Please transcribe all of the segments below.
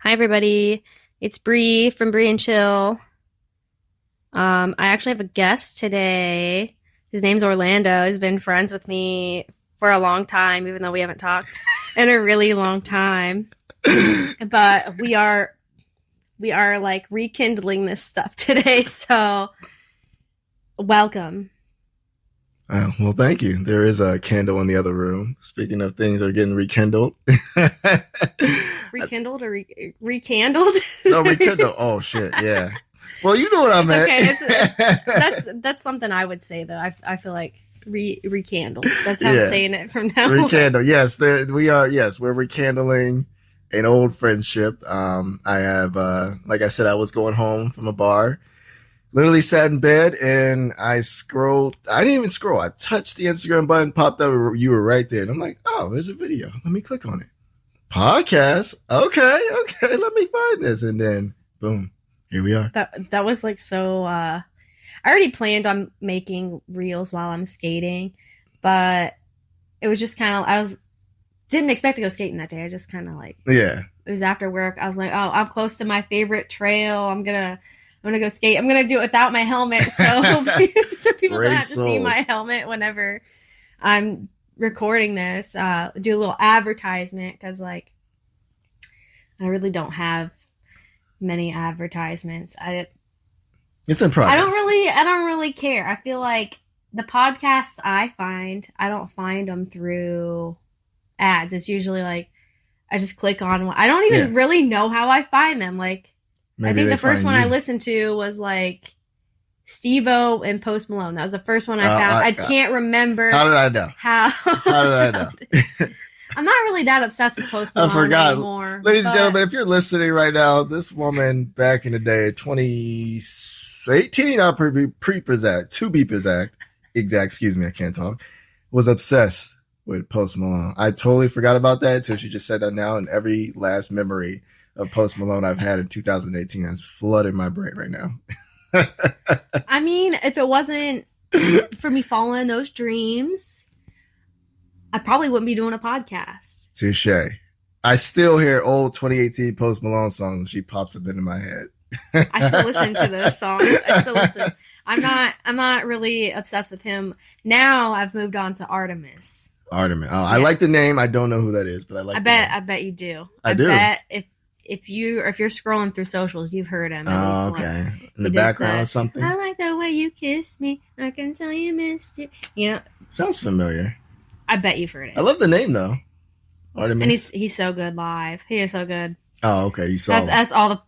Hi, everybody. It's Bree from Bree and Chill. I actually have a guest today. His name's Orlando. He's been friends with me for a long time, even though we haven't talked in a really long time. But we are like rekindling this stuff today. So welcome. Well, thank you. There is a candle in the other room. Speaking of things that are getting rekindled. Rekindled or rekindled? No, rekindled. Oh, shit. Yeah. Well, you know what I meant. Okay. That's something I would say, though. I feel like rekindled. That's how I'm saying it from now on. Rekindle. Yes, we are. Yes, we're rekindling an old friendship. I have, like I said, I was going home from a bar. Literally sat in bed and I scrolled. I didn't even scroll. I touched the Instagram button, popped up. You were right there. And I'm like, oh, there's a video. Let me click on it. Podcast. Okay. Let me find this. And then boom, here we are. That was like so, I already planned on making reels while I'm skating, but it was just kind of, didn't expect to go skating that day. I just kind of like, yeah, it was after work. I was like, oh, I'm close to my favorite trail. I'm going to go skate. I'm going to do it without my helmet. So people don't have to see my helmet whenever I'm recording this. Do a little advertisement because like I really don't have many advertisements. It's in progress. I don't really care. I feel like the podcasts I don't find them through ads. It's usually like I just click on one. I don't even really know how I find them. Like, maybe I think the first one I listened to was like Steve-O and Post Malone. That was the first one I found. I can't remember. How did I know? How did I know? I'm not really that obsessed with Post Malone anymore. Ladies and gentlemen, if you're listening right now, this woman back in the day, 2018, I'll be exact, excuse me, I can't talk, was obsessed with Post Malone. I totally forgot about that until she just said that now, and every last memory of Post Malone I've had in 2018 has flooded my brain right now. I mean, if it wasn't for me following those dreams, I probably wouldn't be doing a podcast. Touche. I still hear old 2018 Post Malone songs and she pops up into my head. I still listen to those songs. I still listen. I'm not really obsessed with him. Now I've moved on to Artemis. Artemis. Oh, yeah. I like the name. I don't know who that is, but I like I bet you do. I do. Bet if you're scrolling through socials, you've heard him at least okay. once. In the background or something. I like the way you kiss me. I can tell you missed it. You know. Sounds familiar. I bet you've heard it. I love the name though. Artemis. And he's so good live. He is so good. Oh, okay. You saw that's all the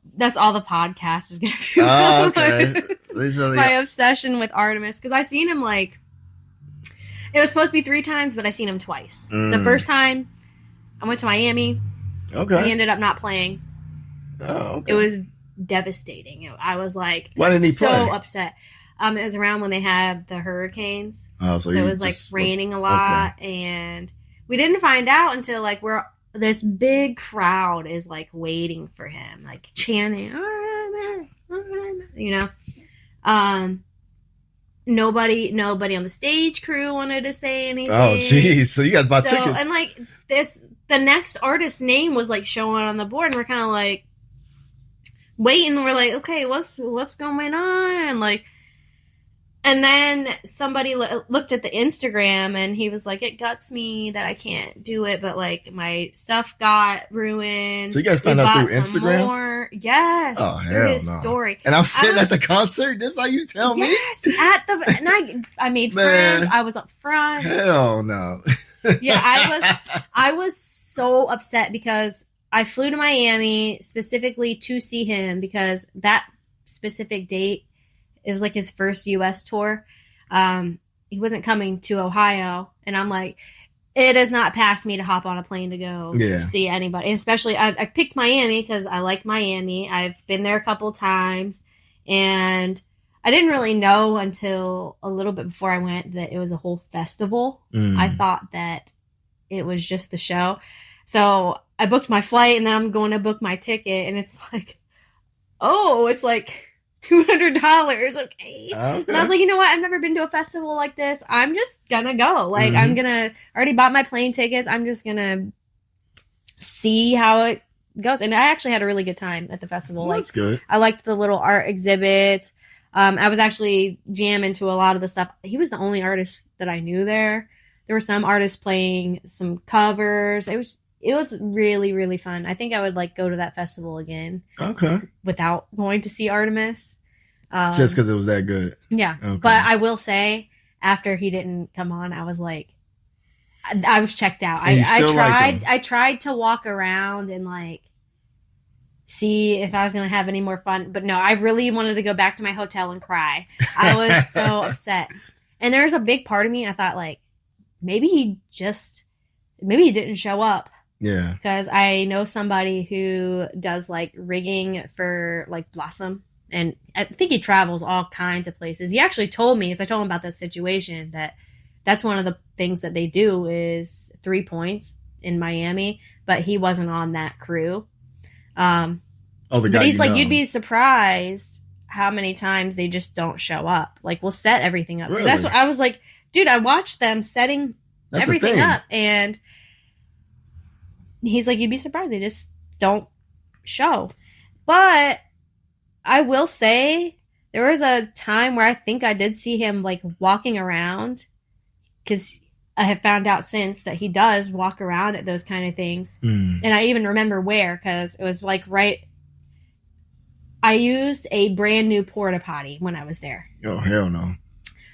podcast is gonna be. Oh, okay. My obsession with Artemis, because I seen him like it was supposed to be 3 times, but I seen him twice. The first time I went to Miami. Okay. He ended up not playing. Oh, okay. It was devastating. I was like, why didn't he play? So upset. It was around when they had the hurricanes. Oh, so it was like raining a lot, and we didn't find out until like this big crowd is like waiting for him, like chanting, "All right, man," you know. Nobody on the stage crew wanted to say anything. Oh, geez. So you guys bought tickets. And like the next artist's name was like showing on the board, and we're kind of like waiting. We're like, okay, what's going on? Like, and then somebody looked at the Instagram, and he was like, it guts me that I can't do it, but like my stuff got ruined. So you guys found out through Instagram? More. Yes. Oh, hell his no. Story. And I'm sitting at the concert? This is how you tell me? Yes, and I made friends. I was up front. Hell no. Yeah, I was so upset because I flew to Miami specifically to see him because that specific date, it was like his first U.S. tour. He wasn't coming to Ohio, and I'm like, it has not passed me to hop on a plane to go to see anybody. And especially, I picked Miami because I like Miami. I've been there a couple times, and I didn't really know until a little bit before I went that it was a whole festival. I thought that it was just a show. So I booked my flight, and then I'm going to book my ticket, and it's like, oh, it's like $200. Okay. And I was like, you know what? I've never been to a festival like this. I'm just gonna go. Like, I already bought my plane tickets. I'm just gonna see how it goes. And I actually had a really good time at the festival. Well, that's good. I liked the little art exhibits. I was actually jamming to a lot of the stuff. He was the only artist that I knew there. There were some artists playing some covers. It was really, really fun. I think I would like go to that festival again. Okay. Without going to see Artemis. Just because it was that good. Yeah. Okay. But I will say, after he didn't come on, I was like, I was checked out. I tried to walk around and like see if I was going to have any more fun. But no, I really wanted to go back to my hotel and cry. I was so upset. And there's a big part of me, I thought like, maybe he didn't show up. Yeah. Because I know somebody who does like rigging for like Blossom. And I think he travels all kinds of places. He actually told me, as I told him about this situation, that's one of the things that they do is 3 points in Miami, but he wasn't on that crew. The guy but he's like, you'd be surprised how many times they just don't show up. Like, we'll set everything up. Really? That's what I was like, dude, I watched them setting everything up. And he's like, you'd be surprised. They just don't show. But I will say there was a time where I think I did see him like walking around, because I have found out since that he does walk around at those kind of things. And I even remember where, because it was like I used a brand new porta potty when I was there. Oh, hell no.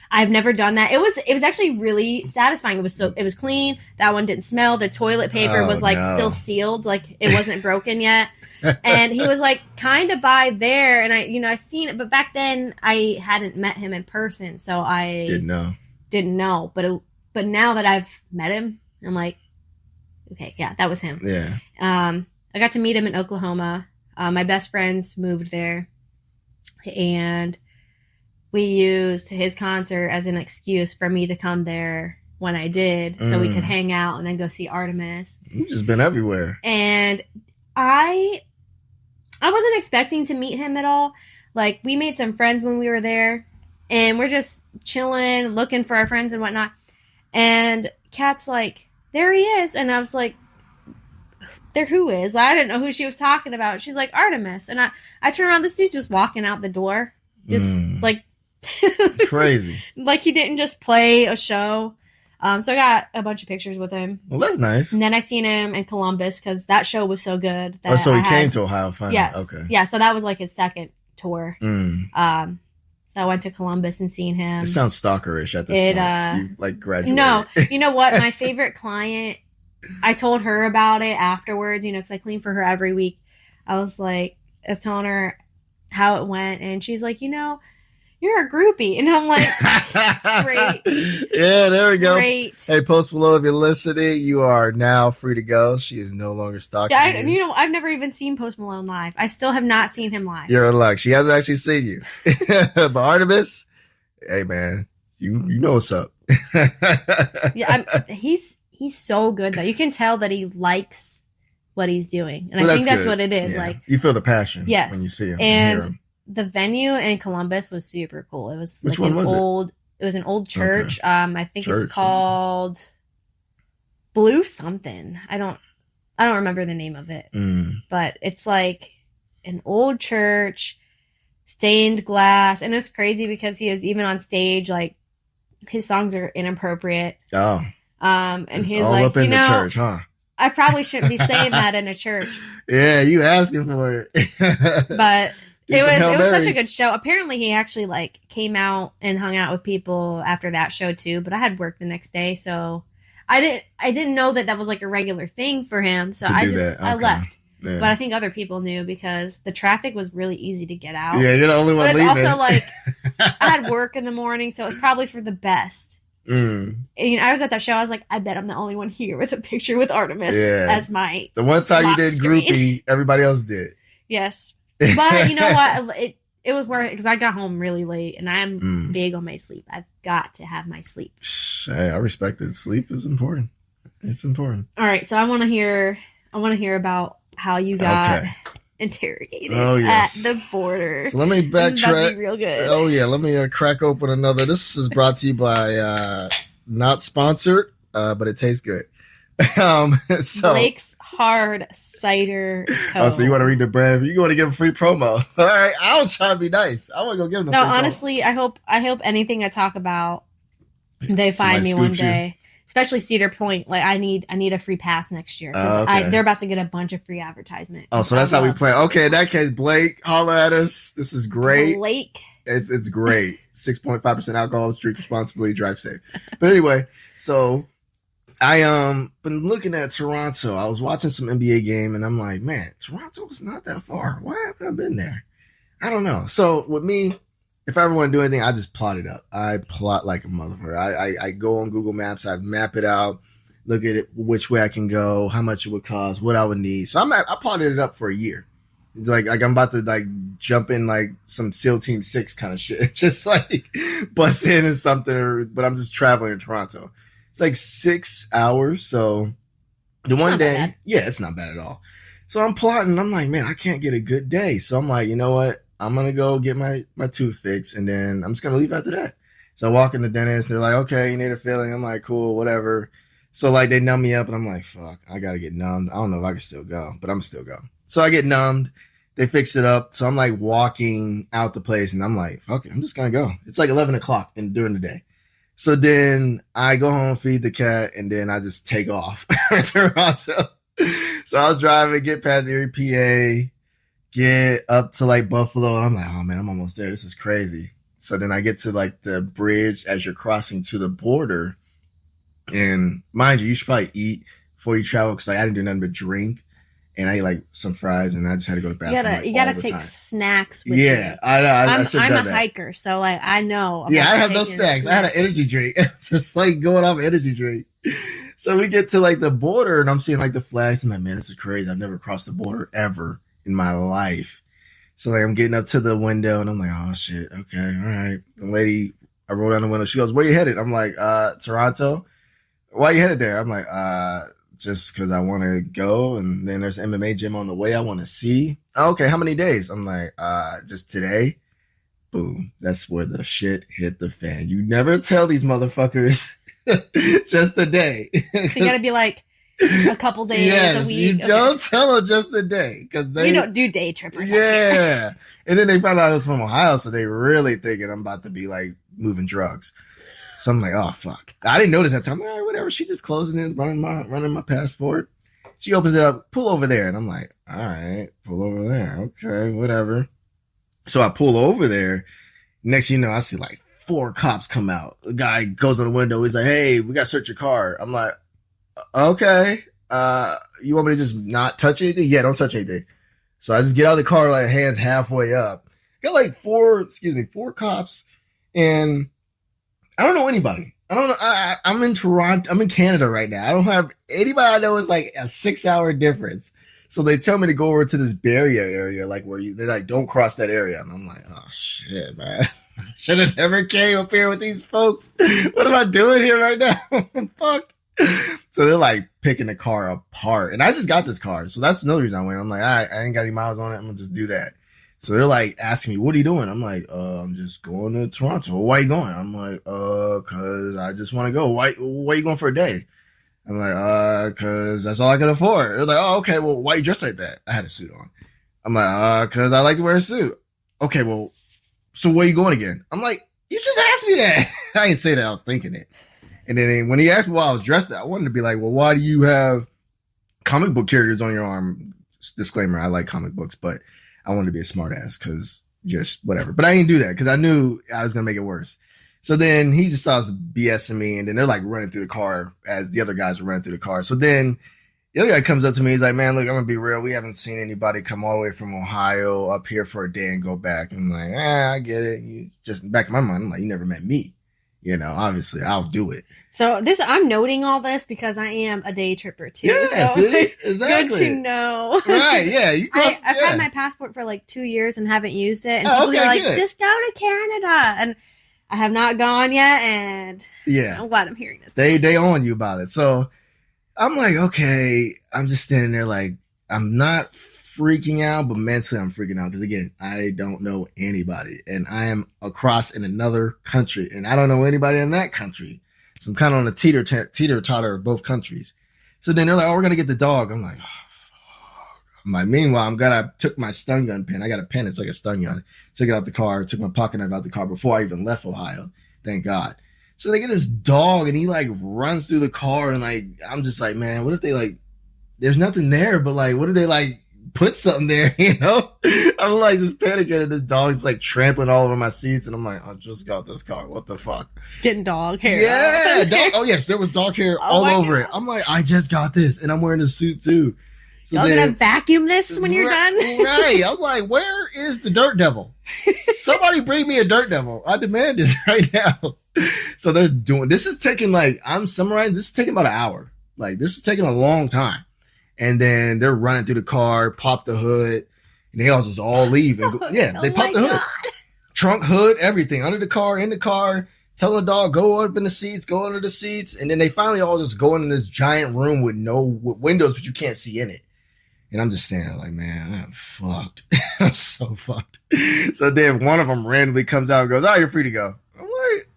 I've never done that. It was actually really satisfying. It was clean. That one didn't smell. The toilet paper was like still sealed, like it wasn't broken yet. And he was like kind of by there, and I seen it, but back then I hadn't met him in person, so I didn't know. But now that I've met him, I'm like, okay, yeah, that was him. Yeah. I got to meet him in Oklahoma. My best friends moved there, and we used his concert as an excuse for me to come there when I did, so we could hang out and then go see Artemis. You've just been everywhere. And I wasn't expecting to meet him at all. Like, we made some friends when we were there, and we're just chilling, looking for our friends and whatnot. And Kat's like, there he is. And I was like, there who is? I didn't know who she was talking about. She's like, Artemis. And I turn around, this dude's just walking out the door. Just like crazy. Like he didn't just play a show. So I got a bunch of pictures with him. Well, that's nice. And then I seen him in Columbus because that show was so good. That so he came to Ohio finally. Yes. Okay. Yeah, so that was like his second tour. So I went to Columbus and seen him. It sounds stalkerish at this point. You like graduated. No, you know what? My favorite client, I told her about it afterwards, because I clean for her every week. I was telling her how it went, and she's like, you're a groupie. And I'm like, great. Yeah, there we go. Great. Hey, Post Malone, if you're listening, you are now free to go. She is no longer stalking you. I've never even seen Post Malone live. I still have not seen him live. You're in luck. She hasn't actually seen you. But Artemis, hey, man, you know what's up. Yeah, he's so good, though. You can tell that he likes what he's doing. And I think that's what it is. Yeah. Like, you feel the passion when you see him. And the venue in Columbus was super cool. It was Which one was it? It was an old church. Okay. I think it's called Blue something. I don't remember the name of it. But it's like an old church, stained glass, and it's crazy because he is even on stage, like his songs are inappropriate. Oh. And it's he's all like, up in the church, huh? I probably shouldn't be saying that in a church. Yeah, you asking for it. But it was such a good show. Apparently he actually like came out and hung out with people after that show too, but I had work the next day, so I didn't know that was like a regular thing for him, so I left. Yeah. But I think other people knew because the traffic was really easy to get out. Yeah, you're the only one leaving. But it's also like I had work in the morning, so it was probably for the best. And, I was at that show. I was like, I bet I'm the only one here with a picture with Artemis as my the one time you did groupie, everybody else did. Yes. But you know what? It was worth it because I got home really late, and I'm big on my sleep. I've got to have my sleep. Hey, I respect it. Sleep is important. It's important. All right, so I want to hear about how you got interrogated at the border. So let me backtrack. Real good. Oh yeah, let me crack open another. This is brought to you by not sponsored, but it tastes good. So Blake's Hard Cider Co. oh, so you want to read the brand? You want to give a free promo? All right, I was trying to be nice. I want to go give them. No, honestly, I hope anything I talk about, they find me one day. Especially Cedar Point. Like I need a free pass next year because they're about to get a bunch of free advertisement. Oh, so that's how we play. Okay, in that case, Blake, holler at us. This is great. Blake, it's great. 6.5% alcohol. Drink responsibly. Drive safe. But anyway, so I been looking at Toronto. I was watching some NBA game, and I'm like, man, Toronto was not that far. Why haven't I been there? I don't know. So with me, if I ever want to do anything, I just plot it up. I plot like a motherfucker. I go on Google Maps, I map it out, look at it, which way I can go, how much it would cost, what I would need. So I plotted it up for a year. It's like I'm about to like jump in like some SEAL Team 6 kind of shit. Just like bust in or something, but I'm just traveling in Toronto. It's like 6 hours. So the one day, yeah, it's not bad at all. So I'm plotting. I'm like, man, I can't get a good day. So I'm like, you know what? I'm going to go get my tooth fixed, and then I'm just going to leave after that. So I walk in the dentist, and they're like, okay, you need a filling. I'm like, cool, whatever. So, like, they numb me up, and I'm like, fuck, I got to get numbed. I don't know if I can still go, but I'm going to still go. So I get numbed. They fix it up. So I'm, like, walking out the place, and I'm like, fuck it, I'm just going to go. It's like 11 o'clock during the day. So then I go home, feed the cat, and then I just take off. So I was driving, get past Erie, PA, get up to like Buffalo, and I'm like, oh man, I'm almost there. This is crazy. So then I get to like the bridge as you're crossing to the border, and mind you, you should probably eat before you travel because like I didn't do nothing but drink, and I ate like some fries, and I just had to go to the bathroom. You gotta take snacks with you. Yeah, I know. I'm a hiker, so like I know. Yeah, I have no snacks. I had an energy drink, just like going off an energy drink. So we get to like the border, and I'm seeing like the flags. I'm like, man, this is crazy. I've never crossed the border ever in my life. So like I'm getting up to the window, and I'm like, oh shit, okay, all right. The lady, I roll down the window. She goes, where you headed? I'm like, Toronto. Why you headed there? I'm like, just because I want to go, and then there's an MMA gym on the way I want to see. Oh, okay, how many days? I'm like, just today. Boom. That's where the shit hit the fan. You never tell these motherfuckers just a day. So you gotta be like a couple days, a week. You don't tell them just a day because you don't do day trippers. Yeah. And then they found out I was from Ohio, so they really thinking I'm about to be like moving drugs. So I'm like, oh fuck. I didn't notice that time. All right, whatever. She just closing it, running my passport. She opens it up, pull over there. And I'm like, all right, pull over there. Okay, whatever. So I pull over there. Next thing you know, I see like 4 cops come out. The guy goes on the window. He's like, hey, we got to search your car. I'm like, okay. You want me to just not touch anything? Yeah, don't touch anything. So I just get out of the car, like hands halfway up. Got like 4 cops, and I don't know anybody. I don't know. I'm in Toronto. I'm in Canada right now. I don't have anybody I know. Is like a 6-hour difference. So they tell me to go over to this barrier area, like where they're like, don't cross that area. And I'm like, oh shit, man. I should have never came up here with these folks. What am I doing here right now? I'm fucked. So they're like picking the car apart. And I just got this car. So that's another reason I went. I'm like, all right, I ain't got any miles on it. I'm going to just do that. So they're like asking me, what are you doing? I'm like, I'm just going to Toronto. Well, why are you going? I'm like, cause I just want to go. Why are you going for a day? I'm like, cause that's all I can afford. They're like, oh, okay. Well, why you dressed like that? I had a suit on. I'm like, cause I like to wear a suit. Okay. Well, so where you going again? I'm like, you just asked me that. I didn't say that. I was thinking it. And then when he asked me why I was dressed, I wanted to be like, well, why do you have comic book characters on your arm? Disclaimer, I like comic books, but I wanted to be a smart ass because just whatever. But I didn't do that because I knew I was going to make it worse. So then he just starts BSing me, and then they're like running through the car as the other guys are running through the car. So then the other guy comes up to me. He's like, man, look, I'm going to be real. We haven't seen anybody come all the way from Ohio up here for a day and go back. I'm like, I get it. You just back in my mind, I'm like, you never met me. You know, obviously I'll do it. So I'm noting all this because I am a day tripper too. Yeah, so see? Exactly. Good to know. Right, yeah. I've had my passport for like 2 years and haven't used it. And people are like, just go to Canada. And I have not gone yet. And I'm glad I'm hearing this. They on you about it. So I'm like, okay, I'm just standing there like, I'm not freaking out, but mentally I'm freaking out because again, I don't know anybody and I am across in another country and I don't know anybody in that country. So I'm kind of on the teeter-totter of both countries. So then they're like, oh, we're going to get the dog. I'm like, oh, fuck. I'm like, meanwhile, I took my stun gun pen. I got a pen. It's like a stun gun. Took it out the car. Took my pocket knife out the car before I even left Ohio. Thank God. So they get this dog and he like runs through the car and like, I'm just like, man, what if they like, there's nothing there, but like, what if they like put something there, you know? I'm like just panicking and this dog's like trampling all over my seats and I'm like, I just got this car. What the fuck? Getting dog hair. Yeah. Oh yes, there was dog hair all over it. I'm like, I just got this and I'm wearing a suit too. So y'all gonna vacuum this when you're done? Right. I'm like, where is the dirt devil? Somebody bring me a dirt devil. I demand this right now. So they're doing, this is taking like, I'm summarizing, this is taking about an hour. Like this is taking a long time. And then they're running through the car, pop the hood, and they all just all leave. And go, yeah, they pop the hood. Trunk, hood, everything. Under the car, in the car, telling the dog, go up in the seats, go under the seats. And then they finally all just go into this giant room with with windows, but you can't see in it. And I'm just standing there like, man, I'm fucked. I'm so fucked. So then one of them randomly comes out and goes, oh, you're free to go. I'm like,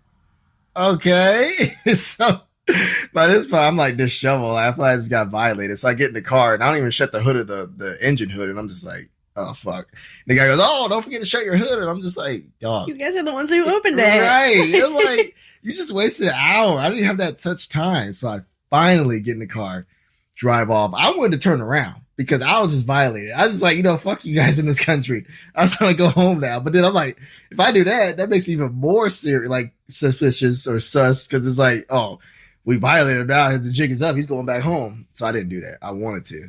okay. So by this point, I'm like disheveled. I feel like I just got violated. So I get in the car and I don't even shut the hood of the engine hood. And I'm just like, oh, fuck. And the guy goes, oh, don't forget to shut your hood. And I'm just like, dog. You guys are the ones who opened it. Right. You're like, you just wasted an hour. I didn't have that such time. So I finally get in the car, drive off. I wanted to turn around because I was just violated. I was just like, fuck you guys in this country. I was trying to go home now. But then I'm like, if I do that, that makes it even more serious, like suspicious or sus. Cause it's like, oh, we violated him now. The jig is up. He's going back home. So I didn't do that. I wanted to.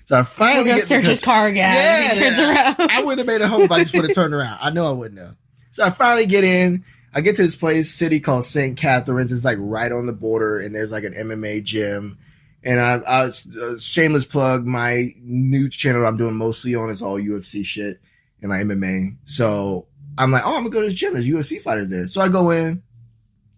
So I finally get search his car again. Yeah, he turns around. I wouldn't have made it home if I just would have turned around. I know I wouldn't have. So I finally get in. I get to this city called St. Catharines. It's like right on the border, and there's like an MMA gym. And I shameless plug, my new channel I'm doing mostly on is all UFC shit and like MMA. So I'm like, oh, I'm gonna go to the gym. There's UFC fighters there. So I go in.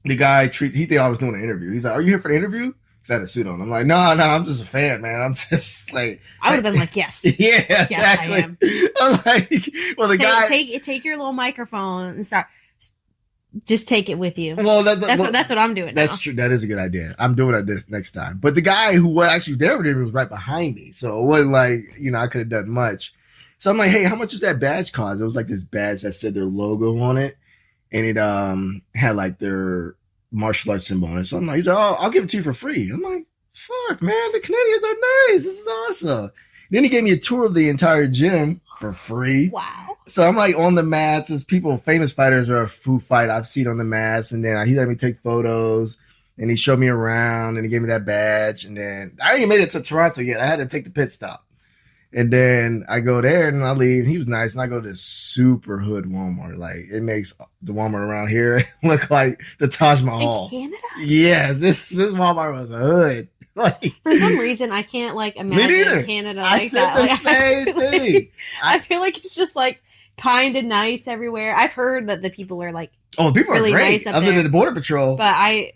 The guy he thought I was doing an interview. He's like, are you here for the interview? Because I had a suit on. I'm like, no, I'm just a fan, man. I'm just like, I would have been like, yes. Yeah, exactly. Yes, I am. I'm like, well, the guy. Take your little microphone and start. Just take it with you. Well, that's what I'm doing. That's true. That is a good idea. I'm doing it this next time. But the guy who was actually there with him was right behind me. So it wasn't like, I could have done much. So I'm like, hey, how much does that badge cost? It was like this badge that said their logo on it. And it had like their martial arts symbol on it. So I'm like, he's like, oh, I'll give it to you for free. I'm like, fuck, man, the Canadians are nice. This is awesome. And then he gave me a tour of the entire gym for free. Wow. So I'm like on the mats. There's people, famous fighters are a food fight I've seen on the mats. And then he let me take photos and he showed me around and he gave me that badge. And then I ain't made it to Toronto yet. I had to take the pit stop. And then I go there and I leave. He was nice. And I go to this super hood Walmart. Like it makes the Walmart around here look like the Taj Mahal. In Canada? Yes. This Walmart was a hood. Like, for some reason, I can't like imagine Canada like I said that. the same thing. I feel like it's just like kind of nice everywhere. I've heard that the people are like people really are great, nice up other there. than the Border Patrol. But I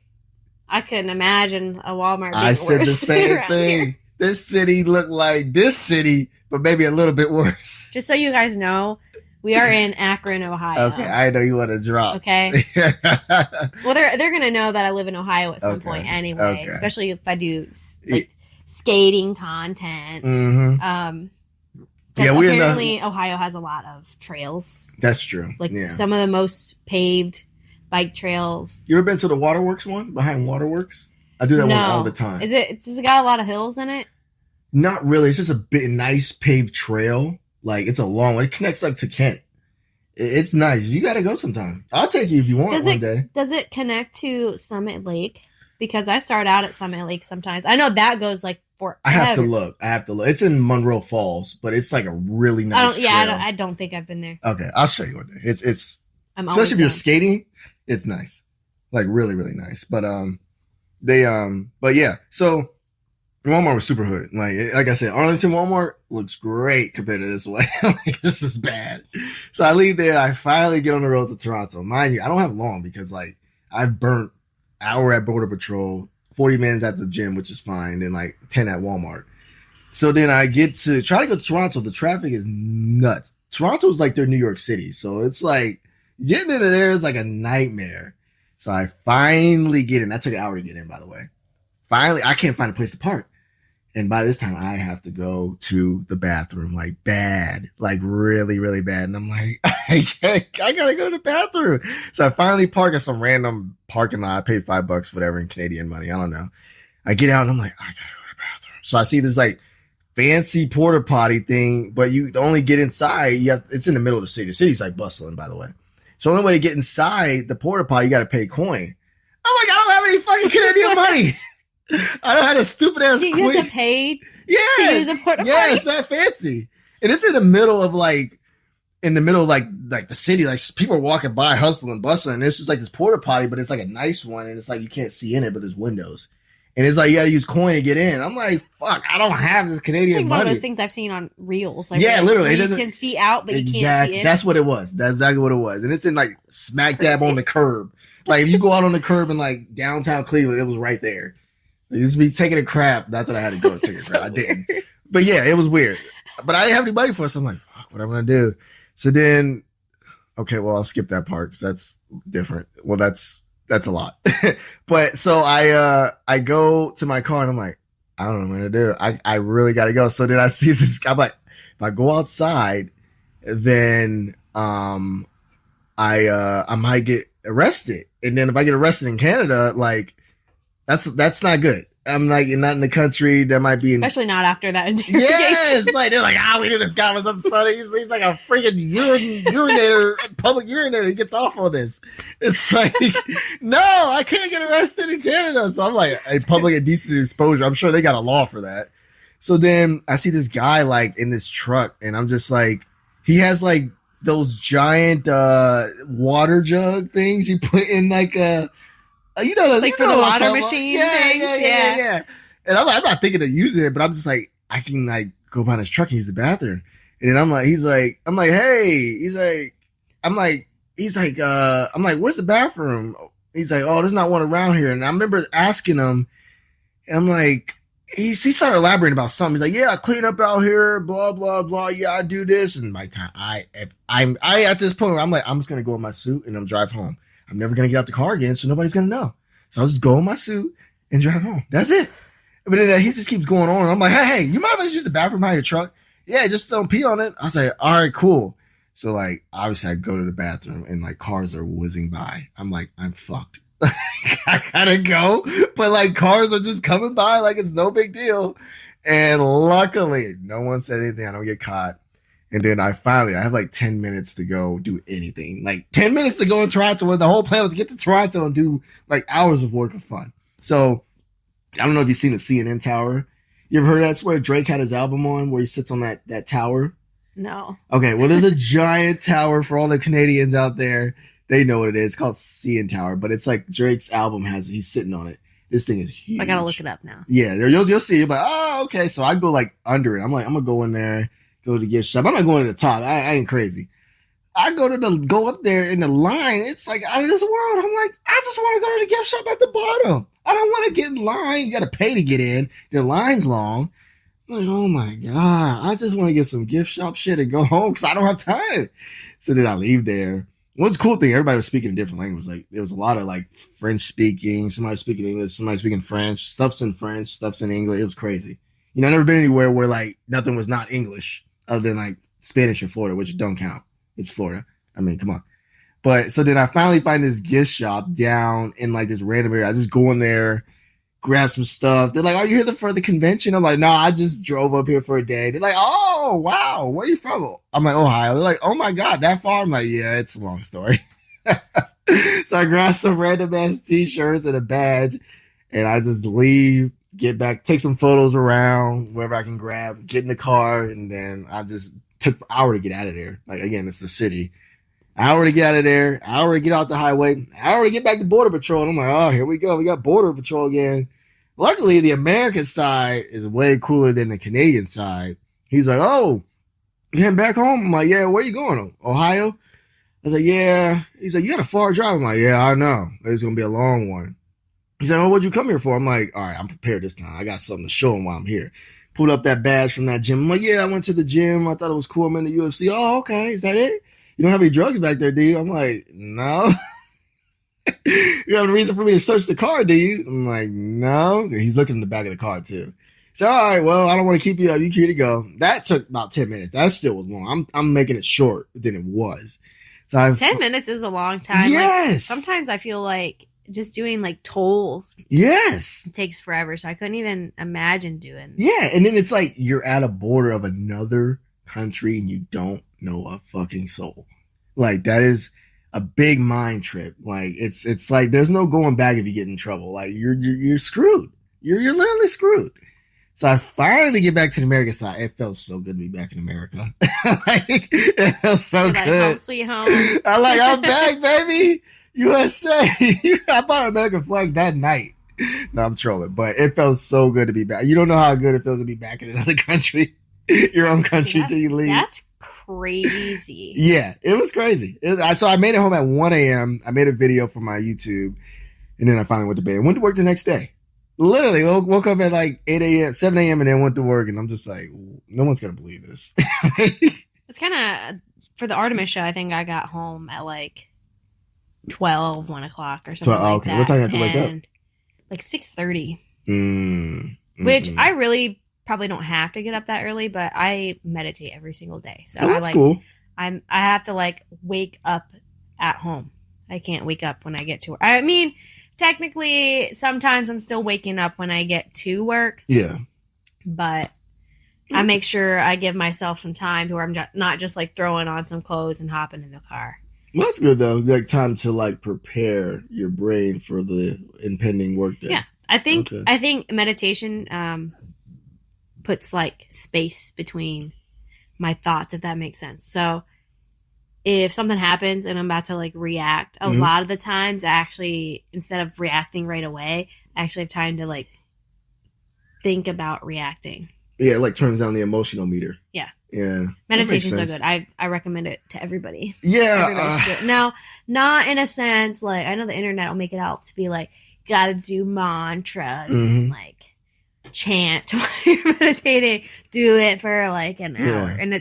couldn't imagine a Walmart being I said worse the same thing. Here. This city looked like this city, but maybe a little bit worse. Just so you guys know, we are in Akron, Ohio. Okay, I know you want to drop. Okay. Well, they're gonna know that I live in Ohio at some point anyway, especially if I do like skating content. Mm-hmm. Apparently Ohio has a lot of trails. That's true. Like some of the most paved bike trails. You ever been to the Waterworks one behind Waterworks? I do that one all the time. Does it got a lot of hills in it? Not really. It's just a nice paved trail. Like it's a long one. It connects like to Kent. It's nice. You got to go sometime. I'll take you if you want one day. Does it connect to Summit Lake? Because I start out at Summit Lake sometimes. I know that goes like forever. I have to look. It's in Monroe Falls, but it's like a really nice trail. I don't think I've been there. Okay, I'll show you one day. It's especially if you're skating, it's nice. Like really, really nice. But but yeah. So Walmart was super hood. Like I said, Arlington Walmart looks great compared to this one. Like, this is bad. So I leave there. I finally get on the road to Toronto. Mind you, I don't have long because like I've burnt hour at Border Patrol, 40 minutes at the gym, which is fine, and like 10 at Walmart. So then I get to try to go to Toronto. The traffic is nuts. Toronto is like their New York City. So it's like getting into there is like a nightmare. So I finally get in. That took an hour to get in, by the way. Finally, I can't find a place to park. And by this time, I have to go to the bathroom, like bad, like really, really bad. And I'm like, I gotta go to the bathroom. So I finally park at some random parking lot. I paid $5, whatever, in Canadian money. I don't know. I get out and I'm like, I gotta go to the bathroom. So I see this like fancy porta potty thing, but you only get inside. It's in the middle of the city. The city's like bustling, by the way. So the only way to get inside the porta potty, you got to pay a coin. I'm like, I don't have any fucking Canadian money. I don't have a stupid ass coin. You have to pay to use a porta potty? Yeah, it's that fancy. And it's in the middle of like the city. Like people are walking by, hustling and bustling. And it's just like this porta potty, but it's like a nice one. And it's like you can't see in it, but there's windows. And it's like you got to use coin to get in. I'm like, fuck, I don't have this Canadian it's like money. One of those things I've seen on reels. Like yeah, literally. You can see out, but you can't see in. That's what it was. That's exactly what it was. And it's in like smack dab on the curb. Like if you go out on the curb in like downtown Cleveland, it was right there. You just be taking a crap. Not that I had to go and take a crap. I didn't. But yeah, it was weird. But I didn't have any money for it. So I'm like, fuck, what am I going to do? So then, okay, well, I'll skip that part because that's different. Well, that's a lot. But so I go to my car and I'm like, I don't know what I'm going to do. I really got to go. So then I see this guy. I'm like, if I go outside, then, I might get arrested. And then if I get arrested in Canada, like, that's not good. I'm like, you're not in the country. That might be especially not after that interrogation. Yes, like they're like, we knew this guy was on the Sunday. He's like a freaking urinator, public urinator. He gets off on this. It's like, no, I can't get arrested in Canada. So I'm like, a public indecent exposure. I'm sure they got a law for that. So then I see this guy like in this truck, and I'm just like, he has like those giant water jug things you put in like a. Like for the water machine things? Yeah. And I'm not thinking of using it, but I'm just like, I can like go behind his truck and use the bathroom. And then I'm like, hey, I'm like, where's the bathroom? He's like, oh, there's not one around here. And I remember asking him, and I'm like, he started elaborating about something. He's like, yeah, I clean up out here, blah, blah, blah. Yeah, I do this. And my time, I'm at this point where I'm like, I'm just going to go in my suit and I'm drive home. I'm never going to get out the car again, so nobody's going to know. So I'll just go in my suit and drive home. That's it. But then he just keeps going on. I'm like, hey, you mind if I just use the bathroom behind your truck? Yeah, just don't pee on it. I was like, all right, cool. So like, obviously I go to the bathroom and like cars are whizzing by. I'm like, I'm fucked. I gotta go. But like cars are just coming by like it's no big deal. And luckily, no one said anything. I don't get caught. And then I have like 10 minutes to go do anything. Like 10 minutes to go in Toronto. And the whole plan was to get to Toronto and do like hours of work of fun. So I don't know if you've seen the CNN tower. You ever heard of that? That's where Drake had his album on, where he sits on that tower. No. Okay. Well, there's a giant tower for all the Canadians out there. They know what it is. It's called CN Tower, but it's like Drake's album he's sitting on it. This thing is huge. I gotta look it up now. Yeah. You'll see it, but oh, okay. So I go like under it. I'm like, I'm gonna go in there. Go to the gift shop. I'm not going to the top. I ain't crazy. I go up there in the line. It's like out of this world. I'm like, I just want to go to the gift shop at the bottom. I don't want to get in line. You got to pay to get in. The line's long. I'm like, oh my God. I just want to get some gift shop shit and go home because I don't have time. So then I leave there. What's the cool thing? Everybody was speaking a different language. Like there was a lot of like French speaking, somebody speaking English, somebody speaking French, stuff's in French, stuff's in English. It was crazy. You know, I've never been anywhere where like nothing was not English. Other than like Spanish in Florida, which don't count. It's Florida. I mean, come on. But so then I finally find this gift shop down in like this random area. I just go in there, grab some stuff. They're like, are you here for the convention? I'm like, no, I just drove up here for a day. They're like, oh, wow. Where are you from? I'm like, Ohio. They're like, oh my God, that far? I'm like, yeah, it's a long story. So I grab some random ass t-shirts and a badge and I just leave. Get back, take some photos around wherever I can grab, get in the car, and then I just took an hour to get out of there. Like, again, it's the city. Hour to get out of there, hour to get out the highway, hour to get back to Border Patrol. And I'm like, oh, here we go. We got Border Patrol again. Luckily, the American side is way cooler than the Canadian side. He's like, oh, you heading back home? I'm like, yeah, where you going? Ohio? I was like, yeah. He's like, you got a far drive. I'm like, yeah, I know. It's going to be a long one. He said, oh, what'd you come here for? I'm like, all right, I'm prepared this time. I got something to show him while I'm here. Pulled up that badge from that gym. I'm like, yeah, I went to the gym. I thought it was cool. I'm in the UFC. Oh, okay. Is that it? You don't have any drugs back there, do you? I'm like, no. You have a reason for me to search the car, do you? I'm like, no. He's looking in the back of the car, too. So, all right, well, I don't want to keep you up. You free to go. That took about 10 minutes. That still was long. I'm making it short than it was. So 10 minutes is a long time. Yes. Like, sometimes I feel like just doing like tolls. Yes. It takes forever. So I couldn't even imagine doing. Yeah. And then it's like you're at a border of another country and you don't know a fucking soul. Like that is a big mind trip. Like it's like there's no going back if you get in trouble. Like you're screwed. You're literally screwed. So I finally get back to the American side. It felt so good to be back in America. Like, it felt so You're good. Like, home sweet home. I'm back, baby. USA. I bought an American flag that night. No, I'm trolling, but it felt so good to be back. You don't know how good it feels to be back in another country, your own country till you leave. That's crazy. Yeah, it was crazy. So I made it home at 1 a.m. I made a video for my YouTube, and then I finally went to bed. Went to work the next day. Literally woke up at like 8 a.m., 7 a.m. and then went to work. And I'm just like, no one's going to believe this. It's kind of, for the Artemis show, I think I got home at like 12, 1 o'clock or something like that. What time you have to wake up? Like 6:30. Which I really probably don't have to get up that early, but I meditate every single day. So that's cool. I have to like wake up at home. I can't wake up when I get to work. I mean, technically, sometimes I'm still waking up when I get to work. Yeah. But I make sure I give myself some time to where I'm not just like throwing on some clothes and hopping in the car. Well, that's good though. Like time to like prepare your brain for the impending workday. Yeah. I think meditation puts like space between my thoughts, if that makes sense. So if something happens and I'm about to like react, a lot of the times I actually, instead of reacting right away, I actually have time to like think about reacting. Yeah, it like turns down the emotional meter. Yeah. Yeah. Meditation's so good. I recommend it to everybody. Yeah. Everybody should do it. Now, not in a sense, like, I know the internet will make it out to be like, gotta do mantras and like chant while you're meditating. Do it for like an hour. And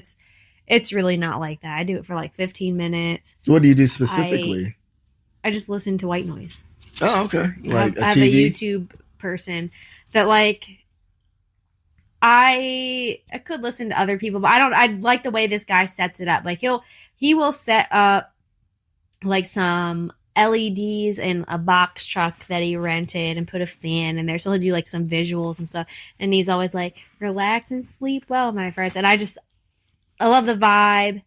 it's really not like that. I do it for like 15 minutes. What do you do specifically? I just listen to white noise. Oh, okay. Like I have a YouTube person that like I could listen to other people, but I like the way this guy sets it up. Like he will set up like some LEDs in a box truck that he rented and put a fan in there. So he'll do like some visuals and stuff. And he's always like, relax and sleep well, my friends. And I love the vibe,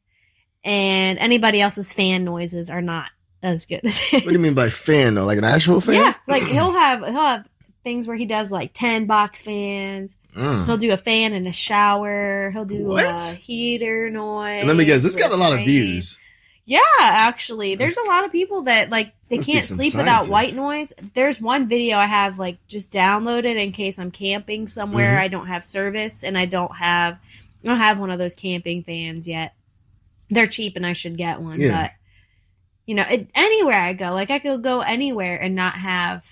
and anybody else's fan noises are not as good as his. What do you mean by fan though? Like an actual fan? Yeah. Like he'll have things where he does like 10 box fans. He'll do a fan in a shower. He'll do a heater noise. And let me guess, this got a lot of views. Yeah, actually. There's a lot of people that like they can't sleep without white noise. There's one video I have like just downloaded in case I'm camping somewhere. I don't have service and I don't have one of those camping fans yet. They're cheap and I should get one. Yeah. But you know, anywhere I go, like I could go anywhere and not have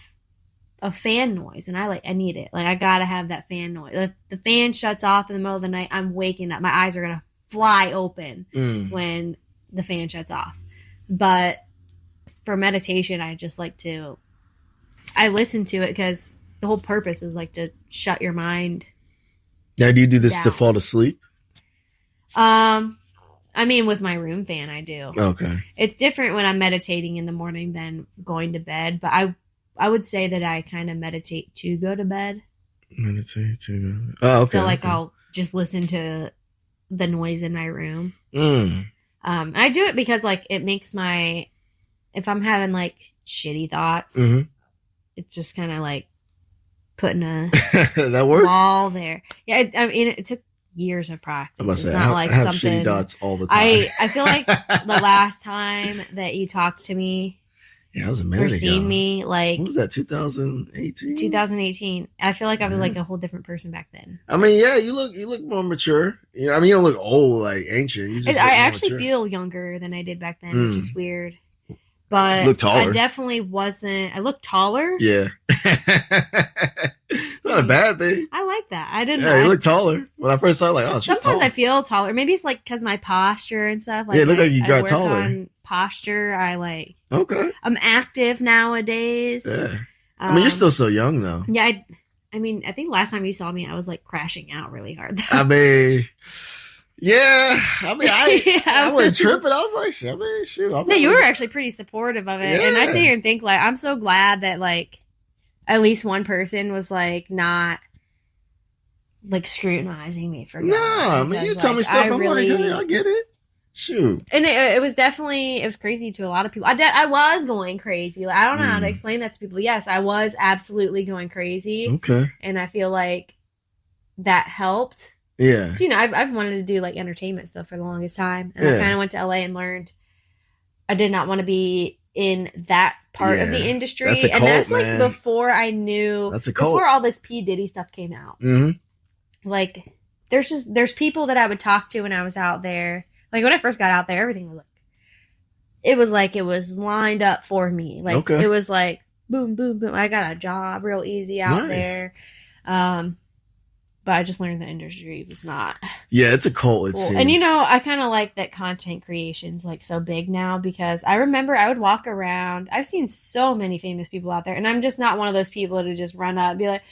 a fan noise, and I need it. Like I gotta have that fan noise. If the fan shuts off in the middle of the night, I'm waking up. My eyes are gonna fly open when the fan shuts off. But for meditation, I just like to. I listen to it because the whole purpose is like to shut your mind. Now, do you do this down. to fall asleep? I mean, with my room fan, I do. Okay. It's different when I'm meditating in the morning than going to bed, but I would say that I kind of meditate to go to bed. Meditate to go to bed. Oh, okay. So, like, I'll just listen to the noise in my room. I do it because, like, it makes if I'm having, like, shitty thoughts, it's just kind of, like, putting a that works? wall there. Yeah, I mean, it took years of practice. It's not like I have something. shitty thoughts all the time. I feel like the last time that you talked to me, yeah, that was a minute ago. Or seen me, like... What was that, 2018? 2018. I feel like I was like a whole different person back then. I mean, yeah, you look more mature. You know, I mean, you don't look old, like ancient. You just I actually feel younger than I did back then, which is weird. But you look taller. I definitely wasn't... I look taller. Yeah. Not a bad thing. I like that. I didn't... Yeah, you look taller. When I first saw it, like, oh, she's sometimes tall. I feel taller. Maybe it's like because my posture and stuff. Like, yeah, it look like you got work taller. On posture. I like... Okay. I'm active nowadays. Yeah. I mean, you're still so young, though. Yeah, I mean, I think last time you saw me, I was like crashing out really hard. I mean, yeah. I mean, Yeah. I wasn't tripping. I was like, shit, I mean, shoot. No, you were actually pretty supportive of it. And I sit here and think, like, I'm so glad that, like, at least one person was, like, not, like, scrutinizing me for going. No, I mean, you tell me stuff. I'm really, like, hey, I get it. Shoot. And it was definitely, it was crazy to a lot of people. I was going crazy. Like, I don't know how to explain that to people. Yes, I was absolutely going crazy. Okay. And I feel like that helped. Yeah. You know, I've wanted to do, like, entertainment stuff for the longest time. And I kind of went to LA and learned I did not want to be in that part of the industry. That's a cult, that's, like, man. before I knew. That's a cult. Before all this P. Diddy stuff came out. Mm-hmm. Like, there's people that I would talk to when I was out there. Like, when I first got out there, everything was like, it was lined up for me. Like, It was like, boom, boom, boom. I got a job real easy out there. But I just learned the industry was not. Yeah, it's a cult, it seems. And, you know, I kind of like that content creation's, like, so big now because I remember I would walk around. I've seen so many famous people out there, and I'm just not one of those people to just run up and be like,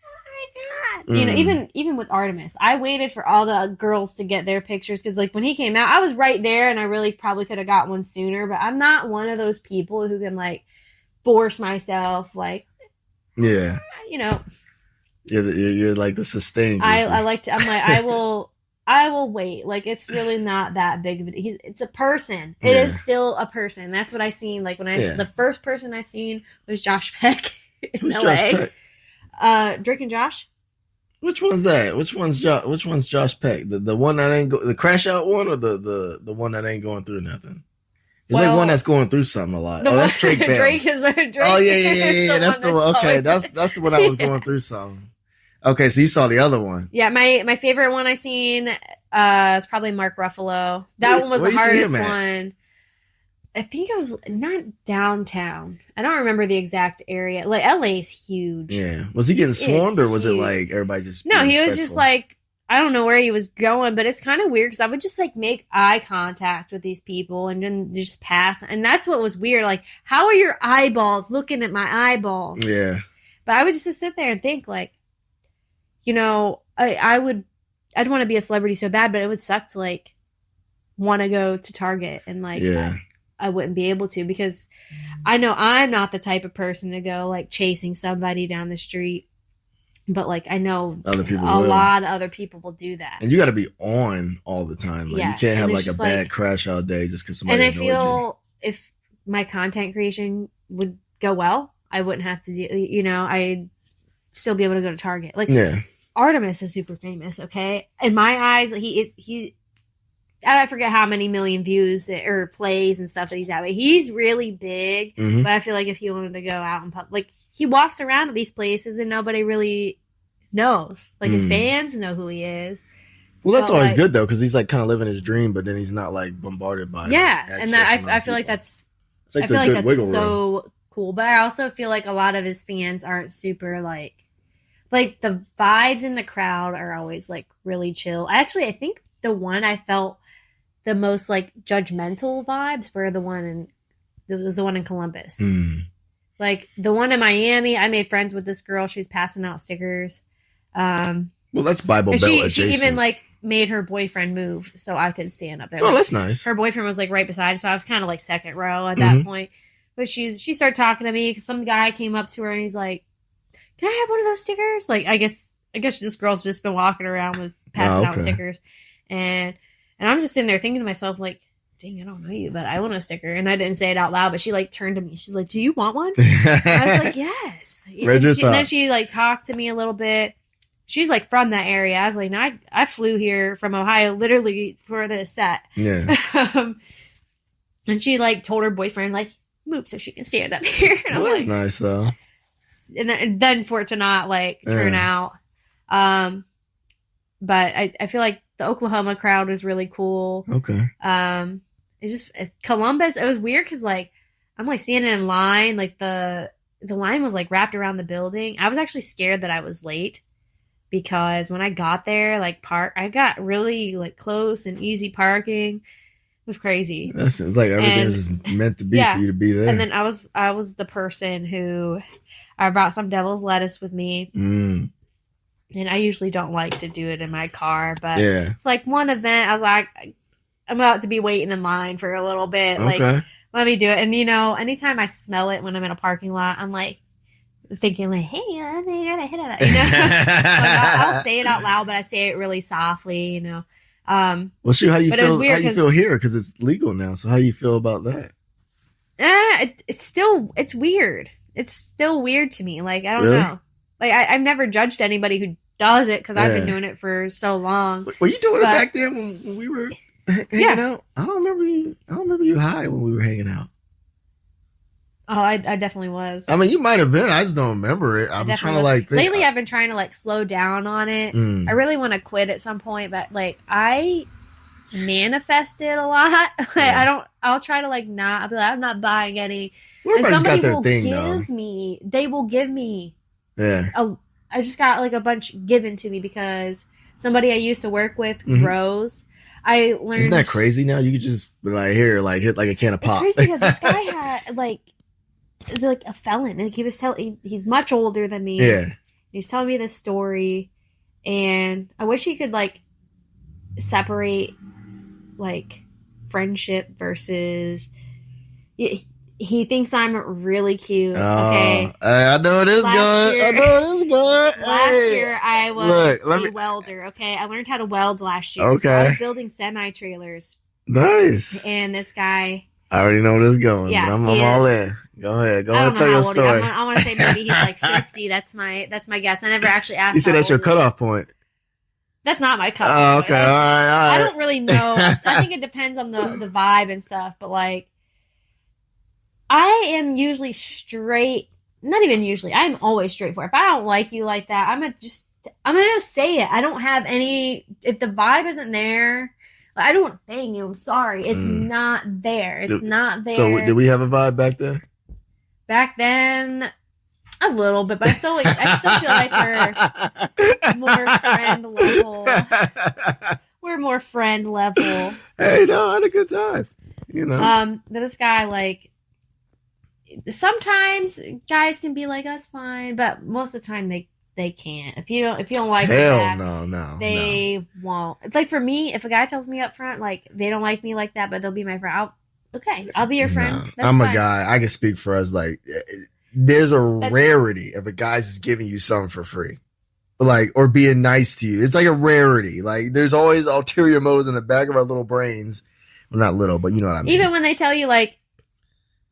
oh, my God. You know, even with Artemis, I waited for all the girls to get their pictures because, like, when he came out, I was right there, and I really probably could have got one sooner, but I'm not one of those people who can, like, force myself, like, you know. You're like the sustained. I like to. I'm like I will wait. Like it's really not that big of a. It's a person. It is still a person. That's what I seen. Like when the first person I seen was Josh Peck in LA. Drake and Josh. Which one's that? Which one's Josh Peck? The one that ain't the crash out one or the one that ain't going through nothing? There's like one that's going through something a lot. That's Drake Bell. Drake. Oh yeah. That's the one. Okay, that's the one I was going through something. Okay, so you saw the other one. Yeah, my favorite one I seen is probably Mark Ruffalo. That one was the hardest one. I think it was not downtown. I don't remember the exact area. Like LA is huge. Yeah. Was he getting swarmed or was it like everybody just No, he was just like I don't know where he was going, but it's kind of weird because I would just like make eye contact with these people and then just pass. And that's what was weird. Like, how are your eyeballs looking at my eyeballs? Yeah. But I would just sit there and think like, you know, I'd want to be a celebrity so bad, but it would suck to like want to go to Target and like I wouldn't be able to because I know I'm not the type of person to go like chasing somebody down the street, but like I know other people a lot of other people will do that, and you got to be on all the time. Like you can't have like a bad crash all day just because somebody. And I feel if my content creation would go well, I wouldn't have to do. You know, I'd still be able to go to Target. Like Artemis is super famous. Okay, in my eyes, he. I forget how many million views or plays and stuff that he's at. But he's really big. Mm-hmm. But I feel like if he wanted to go out and like he walks around at these places and nobody really knows. Like his fans know who he is. Well, that's always good though, because he's like kind of living his dream, but then he's not like bombarded by and that I feel like that's like I feel like that's so cool. But I also feel like a lot of his fans aren't super like the vibes in the crowd are always like really chill. I think the one I felt the most like judgmental vibes were the one in Columbus. Like the one in Miami, I made friends with this girl. She was passing out stickers. Well, that's Bible Belt adjacent. She even like made her boyfriend move so I could stand up there. Oh, that's nice. Her boyfriend was like right beside her, so I was kind of like second row at that point. But she started talking to me because some guy came up to her and he's like, "Can I have one of those stickers?" Like I guess this girl's just been walking around with passing out stickers, and I'm just sitting there thinking to myself like, dang, I don't know you, but I want a sticker. And I didn't say it out loud, but she like turned to me. She's like, "Do you want one?" And I was like, "Yes." And then she like talked to me a little bit. She's like from that area. I was like, "No, I flew here from Ohio literally for this set." Yeah. And she like told her boyfriend like, "Move so she can stand up here." And I'm that's like, nice though. And then for it to not like turn out. But I feel like the Oklahoma crowd was really cool. Okay. It's Columbus. It was weird because like I'm like standing in line, like the line was like wrapped around the building. I was actually scared that I was late because when I got there, like I got really like close and easy parking. was crazy. It's like everything was just meant to be for you to be there. And then I was the person who I brought some devil's lettuce with me. Mm. And I usually don't like to do it in my car, but Yeah. it's like one event. I was like, I'm about to be waiting in line for a little bit. Okay. Like, let me do it. And, you know, anytime I smell it when I'm in a parking lot, I'm like thinking like, hey, I think I gotta hit it. You know, like, I'll say it out loud, but I say it really softly, you know. Well, shoot, how you but feel? it was weird how you feel here? Because it's legal now. So how you feel about that? It's weird. It's still weird to me. Like, I don't know. Like, I've never judged anybody who does it because I've been doing it for so long. Were you doing it back then when we were hanging out? I don't remember you high when we were hanging out. Oh, I definitely was. I mean, you might have been. I just don't remember it. I'm trying to like think. Lately, I've been trying to like slow down on it. I really want to quit at some point, but like I manifested a lot. Like, I'll try to like not. I'll be like, I'm not buying any. Everybody's got their thing, They will give me. Yeah. I just got like a bunch given to me because somebody I used to work with grows. I learned. Isn't that crazy now? You could just be like, here, like hit like a can of pop. It's crazy because this guy had like is like a felon. Like he was telling, he's much older than me. Yeah. He's telling me this story, and I wish he could like separate like friendship versus. He thinks I'm really cute. Okay, I know it is good. Last year I was a welder. Okay, I learned how to weld last year. Okay, so I was building semi-trailers. Nice. And this guy, I already know where this is going. Yeah, I'm all in. Go ahead. Go ahead and tell your story. I want to say maybe he's like 50. That's my guess. I never actually asked. You said that's your cutoff point. That's not my cutoff. Okay, all right. I don't really know. I think it depends on the vibe and stuff. But like, I am usually straight. Not even usually. I'm always straightforward. If I don't like you like that, I'm gonna say it. I don't have any. If the vibe isn't there, I don't want to bang you. I'm sorry. It's not there. It's not there. So did we have a vibe back then? Back then, a little bit, but I still feel like we're more friend level. We're more friend level. Hey, no, I had a good time. You know. But this guy, like, sometimes guys can be like, "That's fine," but most of the time they can't. If you don't like me back, they won't. It's like for me, if a guy tells me up front, like they don't like me like that, but they'll be my friend. I'll be your friend. No, I'm fine. A guy. I can speak for us. Like, there's a rarity if a guy's just giving you something for free, like, or being nice to you. It's like a rarity. Like, there's always ulterior motives in the back of our little brains. Well, not little, but you know what I mean. Even when they tell you, like,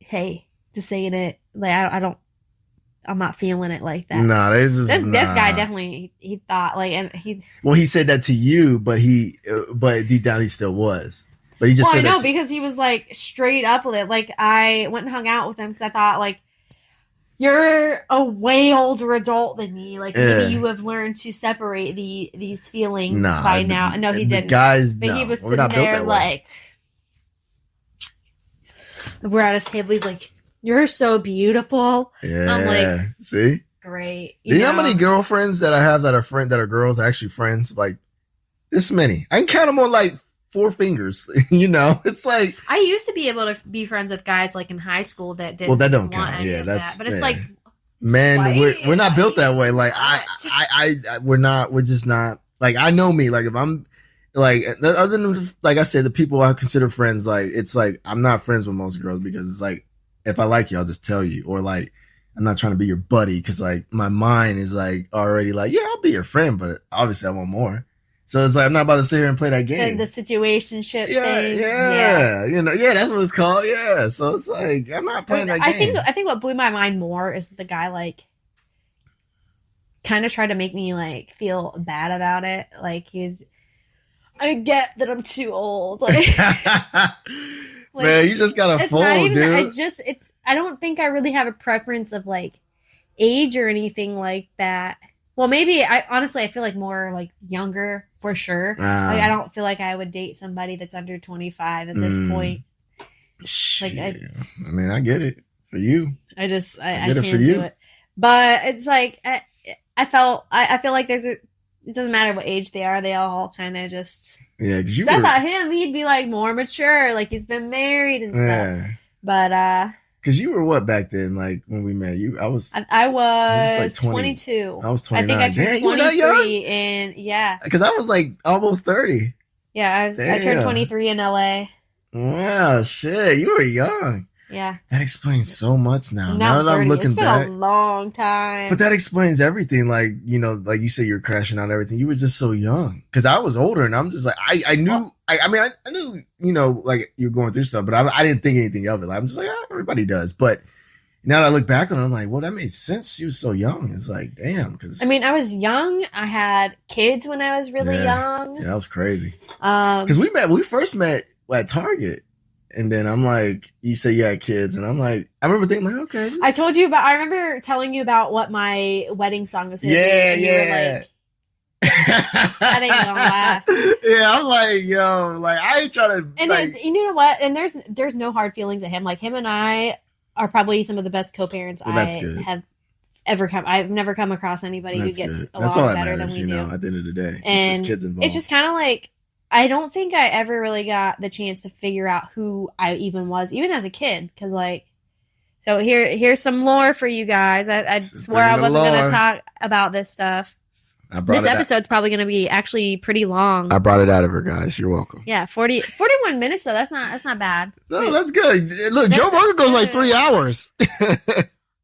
"Hey, just saying it," like I'm not feeling it like that. No, this guy definitely he thought like, and he. Well, he said that to you, but deep down he still was. But he just said that because he was like straight up with it. Like I went and hung out with him because I thought like, you're a way older adult than me. Like maybe you have learned to separate these feelings by now. No, he didn't. But he was sitting there like, we're at his table. He's like, "You're so beautiful." Yeah. I'm like, see, great. Do you know how many girlfriends that I have that are girls, actually friends? Like this many. I can count them on like 4 fingers. You know, it's like I used to be able to be friends with guys like in high school that didn't. Well, that don't count. Yeah, but it's like, men, we're not built that way. Like we're not. We're just not. Like I know me. Like if I'm like other than like I said, the people I consider friends. Like it's like I'm not friends with most girls because it's like if I like you, I'll just tell you. Or like I'm not trying to be your buddy because like my mind is like already like yeah, I'll be your friend, but obviously I want more. So it's like I'm not about to sit here and play that game. The situationship thing. Yeah. You know, that's what it's called. Yeah. So it's like I'm not playing that game. I think what blew my mind more is the guy like kind of tried to make me like feel bad about it. Like I get that I'm too old. Like, man, you just got a fool, dude. I don't think I really have a preference of like age or anything like that. Well, maybe I feel like more like younger for sure. Like I don't feel like I would date somebody that's under 25 at this point. Like I mean, I get it for you. I can't do it. But it's like I feel like it doesn't matter what age they are. They all kind of just. Yeah, because I thought he'd be like more mature, like he's been married and stuff. Yeah. But because you were what back then? Like when we met, I was like 22. I was 29. I think I turned 23 and yeah. Because I was like almost 30. Yeah, I turned 23 in LA. Wow, shit, you were young. Yeah. That explains so much now. Now that I'm looking back. It's been a long time. But that explains everything. Like, you know, like you say you're crashing out and everything. You were just so young. Because I was older and I'm just like, I knew, I knew, you know, like you're going through stuff, but I didn't think anything of it. Like, I'm just like, everybody does. But now that I look back on it, I'm like, well, that made sense. She was so young. It's like, damn. Because I was young. I had kids when I was really young. Yeah, that was crazy. Because we first met at Target. And then I'm like, you say you had kids, and I'm like, I remember thinking, like, okay. I remember telling you about what my wedding song was. Yeah. You were like, that ain't gonna last. Yeah, I'm like, yo, like I ain't trying to. And like, you know what? And there's no hard feelings at him. Like him and I are probably some of the best co-parents I have ever come. I've never come across anybody who gets along better than we do. At the end of the day, and kids involved. It's just kind of like. I don't think I ever really got the chance to figure out who I even was, even as a kid. Because, like, so here's some lore for you guys. I swore I wasn't going to talk about this stuff. This episode's probably going to be actually pretty long. I brought it out of her, guys. You're welcome. Yeah, 41 minutes, though. That's not bad. No, that's good. Look, Joe Rogan goes like 3 hours.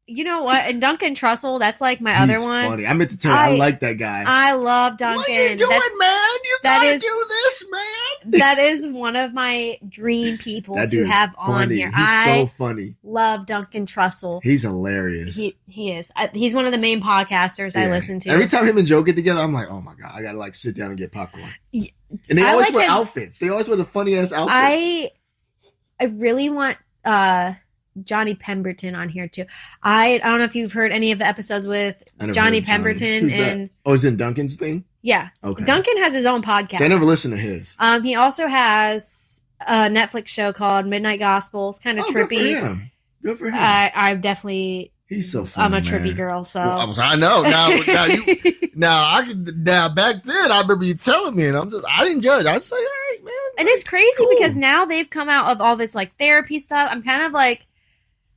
You know what? And Duncan Trussell, that's like my other one. Funny. I meant to tell you, I like that guy. I love Duncan. What are you doing, man? You gotta do this, man. That is one of my dream people to have on here. He's so funny. Love Duncan Trussell. He's hilarious. He is. He's one of the main podcasters I listen to. Every time him and Joe get together, I'm like, oh my God, I gotta like sit down and get popcorn. Yeah. And they always wear outfits. They always wear the funniest outfits. I really want Johnny Pemberton on here too. I don't know if you've heard any of the episodes with Johnny Pemberton and is it Duncan's thing? Yeah. Okay. Duncan has his own podcast. I never listened to his. He also has a Netflix show called Midnight Gospel. It's kind of trippy. Good for him. I definitely. He's so funny. I'm a trippy girl, so I know. Now back then I remember you telling me, and I didn't judge. I was like, all right, man. And it's crazy because now they've come out of all this like therapy stuff. I'm kind of like.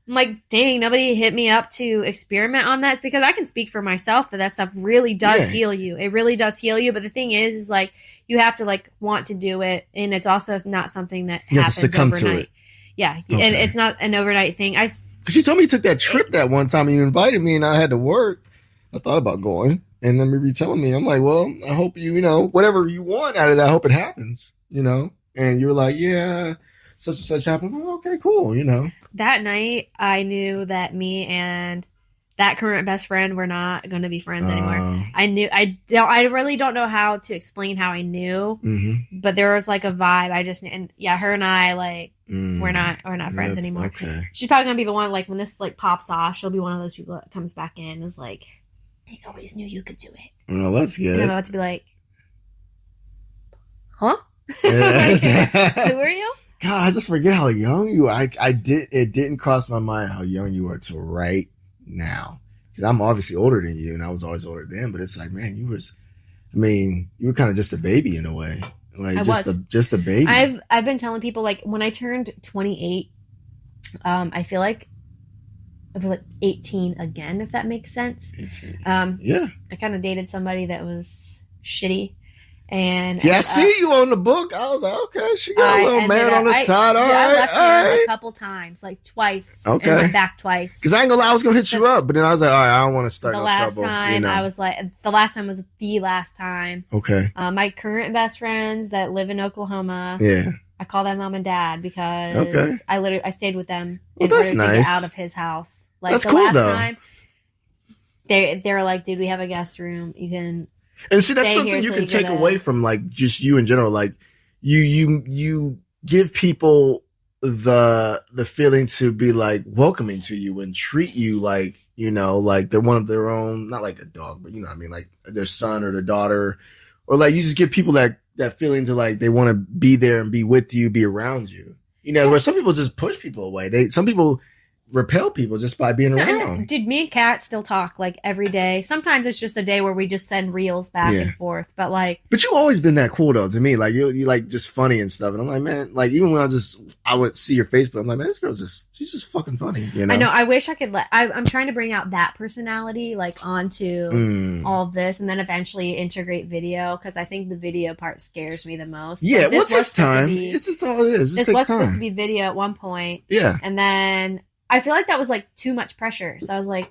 I'm like, dang, nobody hit me up to experiment on that because I can speak for myself that stuff really does heal you. It really does heal you. But the thing is like you have to like want to do it, and it's also not something that happens overnight. To it. Yeah, okay. And it's not an overnight thing. Because you told me you took that trip that one time and you invited me, and I had to work. I thought about going, and then you telling me, I'm like, well, I hope you whatever you want out of that, I hope it happens, And you were like, yeah. Such and such happened. Well, okay, cool. That night, I knew that me and that current best friend were not going to be friends anymore. I knew. I really don't know how to explain how I knew, but there was like a vibe. Her and I like we're not friends anymore. Okay. She's probably gonna be the one like when this like pops off. She'll be one of those people that comes back in and is like, I always knew you could do it. Well, that's good. And I'm about to be like, huh? Yeah. Who are you? God, I just forget how young you are. It didn't cross my mind how young you are to right now. Because I'm obviously older than you, and I was always older then, but it's like, man, you were kind of just a baby in a way. Like just a baby. I've been telling people like when I turned 28, I feel like I'll be like 18 again, if that makes sense. 18. Yeah. I kind of dated somebody that was shitty. And I see you on the book. I was like, okay, she got a little man on the side. All right. I left him a couple times, like twice. Okay. And went back twice. Because I ain't gonna lie, I was gonna hit you up, but then I was like, all right, I don't want to start the no last trouble. Time, I was like, the last time was the last time. Okay. My current best friends that live in Oklahoma. Yeah. I call them mom and dad because I stayed with them in order to get out of his house. Like that's the cool last though. Time, they're like, dude, we have a guest room. You can. And see, that's something you can take away from like just you in general. Like you give people the feeling to be like welcoming to you and treat you like, like they're one of their own, not like a dog, but you know what I mean? Like their son or their daughter, or like you just give people that feeling to like, they want to be there and be with you, be around you, where some people just push people away. Some people repel people just by being around. Dude, me and Kat still talk like every day. Sometimes it's just a day where we just send reels back and forth. But like, but you always been that cool though to me. Like you like just funny and stuff. And I'm like, man, like even when I would see your Facebook, I'm like, man, this girl's she's just fucking funny. You know? I know. I wish I could I'm trying to bring out that personality like onto all of this, and then eventually integrate video, because I think the video part scares me the most. Yeah, like, well, it takes time. It's just all it is. This was supposed to be video at one point. Yeah, and then I feel like that was like too much pressure. So I was like,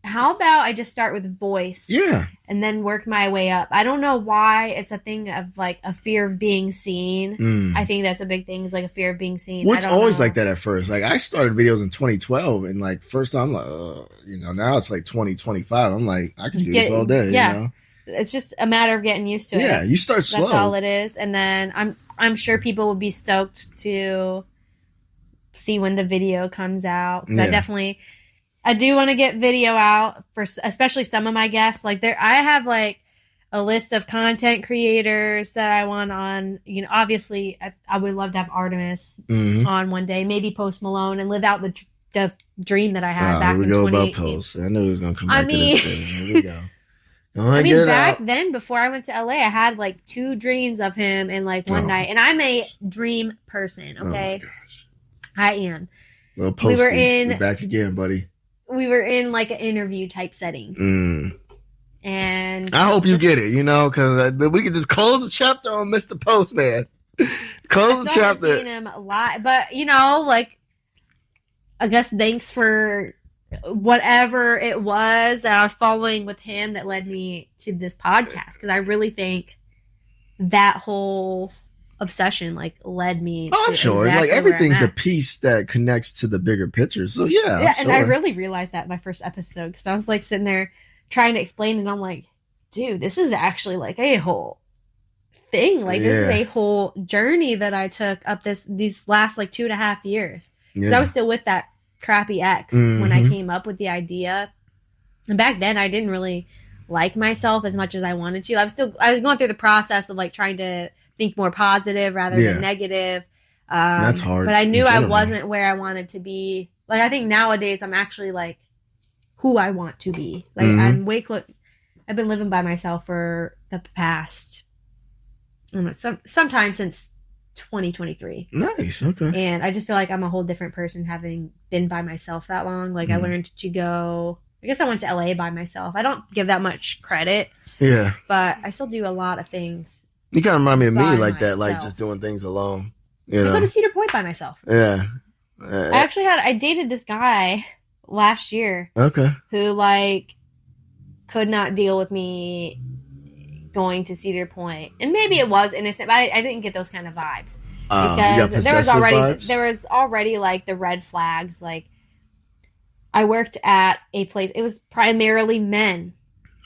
how about I just start with voice? Yeah. And then work my way up. I don't know why it's a thing of like a fear of being seen. I think that's a big thing, is like a fear of being seen. Well, it's always like that at first. Like I started videos in 2012, and like first time I'm like, now it's like 2025. I'm like, I can do this all day. Yeah. You know? It's just a matter of getting used to it. Yeah, you start slow. That's all it is. And then I'm sure people will be stoked to see when the video comes out. Because I do want to get video out for especially some of my guests. Like I have like a list of content creators that I want on. You know, obviously I would love to have Artemis on one day, maybe Post Malone, and live out the dream that I had back in 2018. About Post. I knew he was going to come back to this thing. Here we go. Back then, before I went to LA, I had like 2 dreams of him in like one night, and I'm a dream person. Okay. Oh my gosh. I am. Little Posty, we're back again, buddy. We were in like an interview type setting. And I hope you get it, because we can just close the chapter on Mr. Postman. Close the chapter. I've seen him a lot, but like, I guess thanks for whatever it was that I was following with him that led me to this podcast, because I really think that whole obsession like led me to I'm sure exactly like everything's a piece that connects to the bigger picture, so yeah, and I really realized that in my first episode, because I was like sitting there trying to explain, and I'm like, dude, this is actually like a whole thing, like this is a whole journey that I took up these last like 2.5 years, because I was still with that crappy ex when I came up with the idea, and back then I didn't really like myself as much as I wanted to. I was going through the process of like trying to think more positive rather than negative. That's hard. But I knew I wasn't where I wanted to be. Like I think nowadays I'm actually like who I want to be. Like I'm I've been living by myself for the past sometime since 2023. Nice. Okay. And I just feel like I'm a whole different person having been by myself that long. Like I learned to go. I guess I went to LA by myself. I don't give that much credit. Yeah. But I still do a lot of things. You kind of remind me of me like that, like just doing things alone. I go to Cedar Point by myself. Yeah. I dated this guy last year. Okay. Who like could not deal with me going to Cedar Point. And maybe it was innocent, but I didn't get those kind of vibes. Because there was already like the red flags. Like I worked at a place, it was primarily men.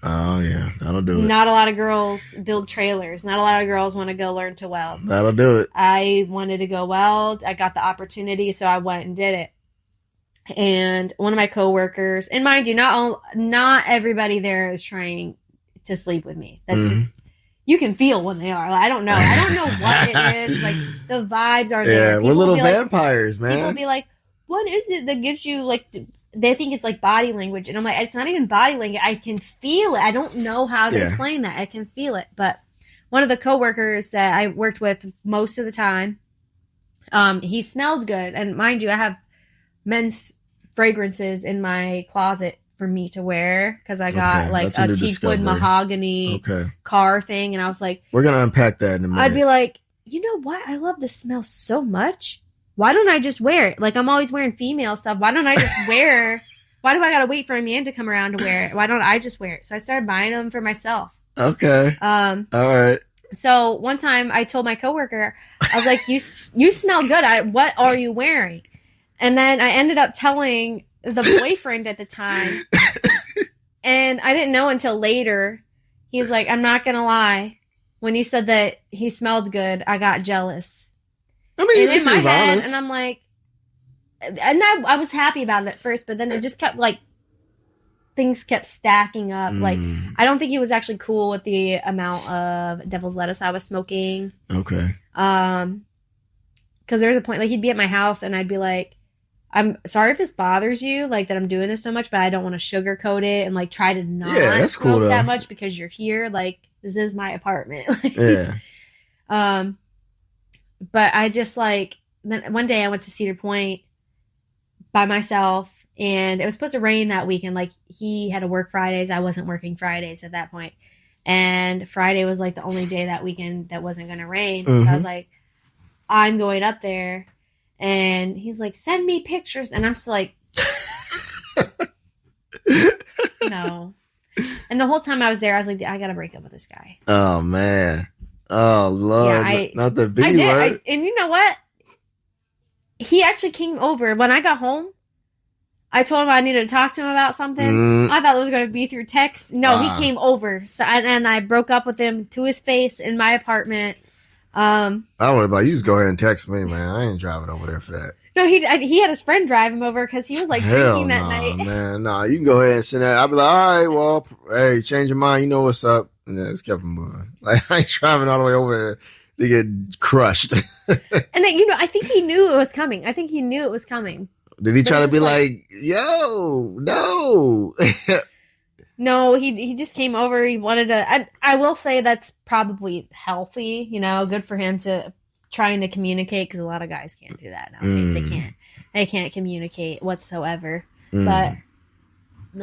Oh, yeah. That'll do it. Not a lot of girls build trailers. Not a lot of girls want to go learn to weld. That'll do it. I wanted to go weld. I got the opportunity, so I went and did it. And one of my coworkers, and mind you, not everybody there is trying to sleep with me. That's just, you can feel when they are. Like, I don't know what it is. Like the vibes are there. Yeah, we're little vampires, man. People be like, what is it that gives you like... They think it's like body language. And I'm like, it's not even body language. I can feel it. I don't know how to explain that. I can feel it. But one of the coworkers that I worked with most of the time, he smelled good. And mind you, I have men's fragrances in my closet for me to wear, because I got like a teakwood mahogany car thing. And I was like, we're going to unpack that in a minute. I'd be like, you know what? I love this smell so much. Why don't I just wear it? Like, I'm always wearing female stuff. Why don't I just wear... Why do I gotta wait for a man to come around to wear it? Why don't I just wear it? So I started buying them for myself. Okay. All right. So one time I told my coworker, I was like, you smell good. What are you wearing? And then I ended up telling the boyfriend at the time. And I didn't know until later. He was like, I'm not gonna lie. When he said that he smelled good, I got jealous. I mean, and in my head, honest. And I'm like, and I was happy about it at first, but then it just kept like, things kept stacking up. Like, I don't think he was actually cool with the amount of devil's lettuce I was smoking. Okay. Because there was a point, like, he'd be at my house and I'd be like, I'm sorry if this bothers you, like that I'm doing this so much, but I don't want to sugarcoat it and like try to not that's cool smoke though. that much because you're here. Like this is my apartment. Yeah. Um, but I just like then one day I went to Cedar Point by myself, and it was supposed to rain that weekend. Like he had to work Fridays, I wasn't working Fridays at that point, and Friday was like the only day that weekend that wasn't going to rain. So I was like, I'm going up there, and he's like, send me pictures, and I'm still like, no. And the whole time I was there, I was like, I gotta break up with this guy. Oh man. Oh Lord. Yeah, not the B I did. word. And you know what? He actually came over when I got home. I told him I needed to talk to him about something. I thought it was going to be through text. No, he came over. So, and I broke up with him to his face in my apartment. I don't worry about you. Just go ahead and text me, man. I ain't driving over there for that. No, he had his friend drive him over because he was like drinking that night. Man, you can go ahead and send that. I'll be like, all right, well, hey, change your mind. You know what's up. And then just kept him moving. Like, I ain't driving all the way over there to get crushed. And then, I think he knew it was coming. Did he try to be like, yo, no? No, he just came over. He wanted to. I will say that's probably healthy. Good for him to trying to communicate, because a lot of guys can't do that nowadays. They can't communicate whatsoever. But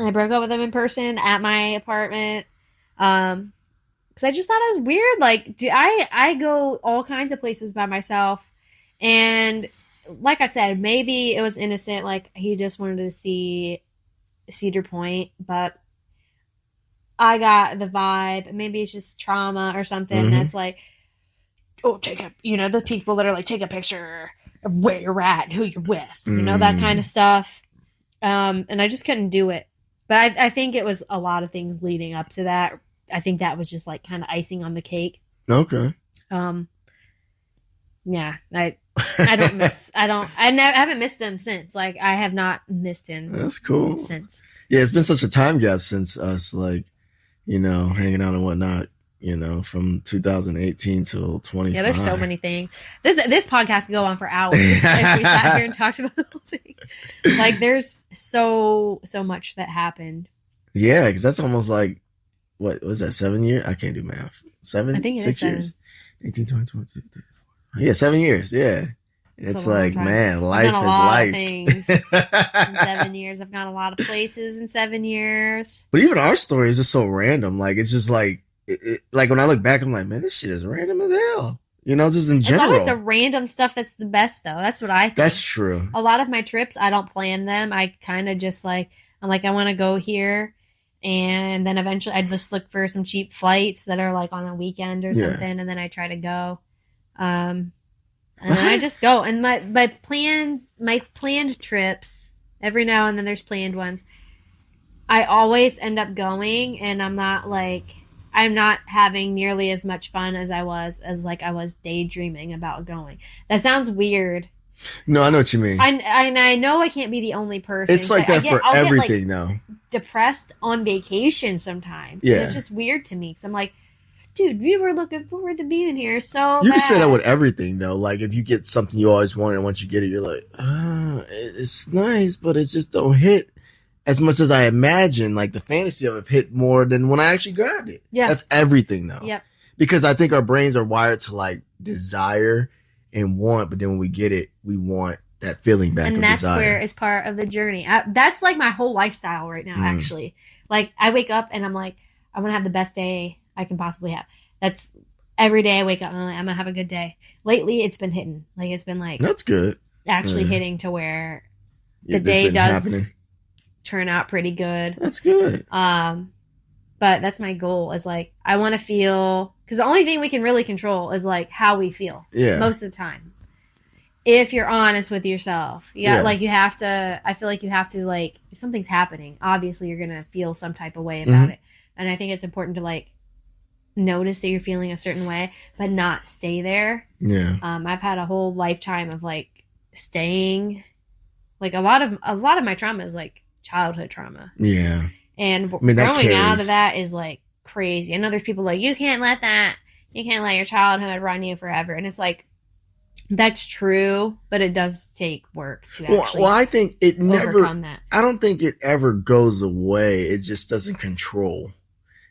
I broke up with him in person at my apartment. Because I just thought it was weird. Like, I go all kinds of places by myself, and like I said, maybe it was innocent. Like he just wanted to see Cedar Point, but I got the vibe. Maybe it's just trauma or something. That's like, oh, the people that are like, take a picture of where you're at and who you're with, that kind of stuff. And I just couldn't do it. But I think it was a lot of things leading up to that. I think that was just like kind of icing on the cake. Okay. Yeah, I haven't missed him since. Like, I have not missed him. That's cool. Since. Yeah, it's been such a time gap since us, like, hanging out and whatnot. From 2018 till 25. Yeah, there's so many things. This podcast could go on for hours if we sat here and talked about the whole thing. Like, there's so much that happened. Yeah, because that's almost like, what was that, 7 years? I can't do math. 7? I think it 6 is 7. years. 18, 20, 22, 23. Yeah, 7 years. Yeah. It's like, time. man, life is life. I've done a lot of things in 7 years. I've gone a lot of places in 7 years. But even our story is just so random. Like, it's just like, like when I look back, I'm like, man, this shit is random as hell. Just in general. It's always the random stuff that's the best, though. That's what I think. That's true. A lot of my trips, I don't plan them. I kind of just like, I'm like, I want to go here. And then eventually I just look for some cheap flights that are like on a weekend or something. And then I try to go. And then I just go. And my planned trips, every now and then there's planned ones, I always end up going, and I'm not having nearly as much fun as I was daydreaming about going. That sounds weird. No, I know what you mean. I know I can't be the only person. It's like that for everything, though. Depressed on vacation sometimes. Yeah. And it's just weird to me, because I'm like, dude, we were looking forward to being here so You bad. can say that with everything, though. Like, if you get something you always wanted, and once you get it, you're like, it's nice, but it just don't hit as much as I imagine. Like, the fantasy of it hit more than when I actually grabbed it. Yeah. That's everything, though. Yep. Because I think our brains are wired to, like, desire and want, but then when we get it, we want that feeling back. And that's where it's part of the journey. That's like my whole lifestyle right now, actually. Like, I wake up and I'm like, I want to have the best day I can possibly have. That's every day I wake up, I'm gonna have a good day. Lately, it's been hitting. Like, it's been like, that's good. Actually hitting to where the day does turn out pretty good. That's good. But that's my goal, is like, I want to feel, because the only thing we can really control is like how we feel. Yeah. Most of the time. If you're honest with yourself. Like, you have to, I feel like you have to, like, if something's happening, obviously you're going to feel some type of way about it. And I think it's important to, like, notice that you're feeling a certain way, but not stay there. Yeah. I've had a whole lifetime of, like, staying, like, a lot of my trauma is like childhood trauma. Yeah. And growing out of that is like crazy. I know there's people like, you can't let your childhood run you forever. And it's like, That's true, but it does take work to actually Well, I think it never, overcome that. I don't think it ever goes away. It just doesn't control.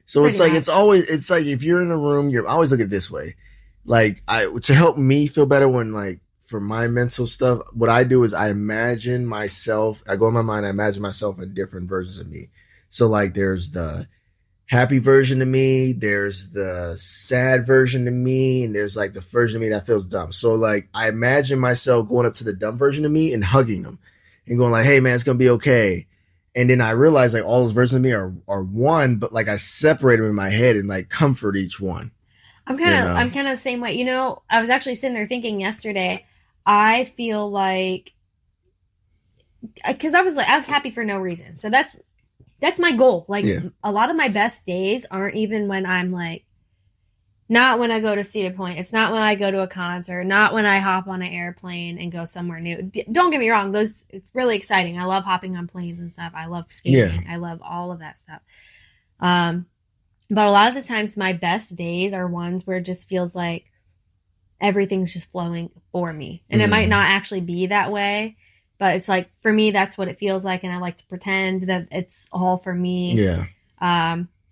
So Pretty it's like, much. it's like if you're in a room, I always look at it this way. Like to help me feel better when like, for my mental stuff, what I do is I imagine myself, I go in my mind, I imagine myself in different versions of me. So like there's the happy version of me, there's the sad version of me, and there's like the version of me that feels dumb. So like I imagine myself going up to the dumb version of me and hugging them and going like, hey man, it's gonna be okay. And then I realize like all those versions of me are one, but like I separate them in my head and like comfort each one. I'm kind of the same way. I was actually sitting there thinking yesterday, I feel like, because I was happy for no reason. So that's my goal. Like a lot of my best days aren't even when I'm like, not when I go to Cedar Point. It's not when I go to a concert, not when I hop on an airplane and go somewhere new. Don't get me wrong. It's really exciting. I love hopping on planes and stuff. I love skating. I love all of that stuff. But a lot of the times my best days are ones where it just feels like everything's just flowing for me. And it might not actually be that way, but it's like, for me, that's what it feels like. And I like to pretend that it's all for me. Yeah.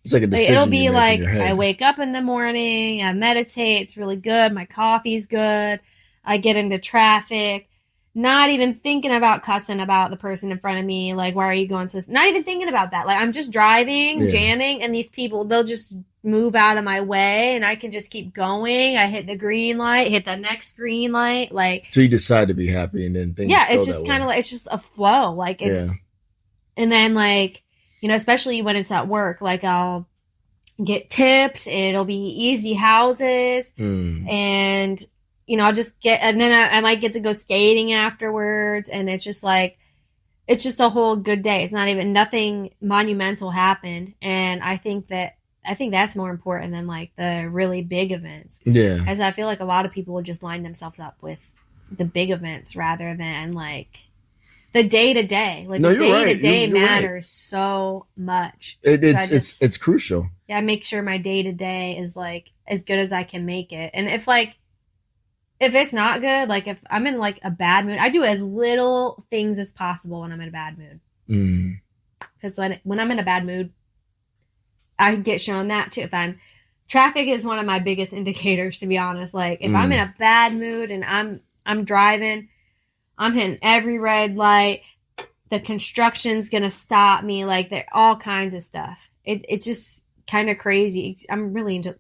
It's like a decision. It'll be like, I wake up in the morning, I meditate. It's really good. My coffee's good. I get into traffic, not even thinking about cussing about the person in front of me. Like, why are you going so? Not even thinking about that. Like, I'm just driving, jamming, and these people, they'll just move out of my way, and I can just keep going. I hit the green light, hit the next green light. Like, so you decide to be happy, and then things. Yeah, it's just kind of like, it's just a flow. Like it's, and then like, especially when it's at work, like I'll get tipped. It'll be easy houses, and. I'll just get, and then I might get to go skating afterwards. And it's just like, it's just a whole good day. It's not even, nothing monumental happened. And I think that's more important than like the really big events. Yeah. As I feel like a lot of people would just line themselves up with the big events rather than like the day to day. Like the day to day matters so much. It's crucial. Yeah. I make sure my day to day is like as good as I can make it. And if it's not good, like if I'm in like a bad mood, I do as little things as possible when I'm in a bad mood. Because when I'm in a bad mood, I get shown that too. Traffic is one of my biggest indicators, to be honest. Like if I'm in a bad mood and I'm driving, I'm hitting every red light. The construction's gonna stop me. Like there all kinds of stuff. It's just kind of crazy. I'm really into.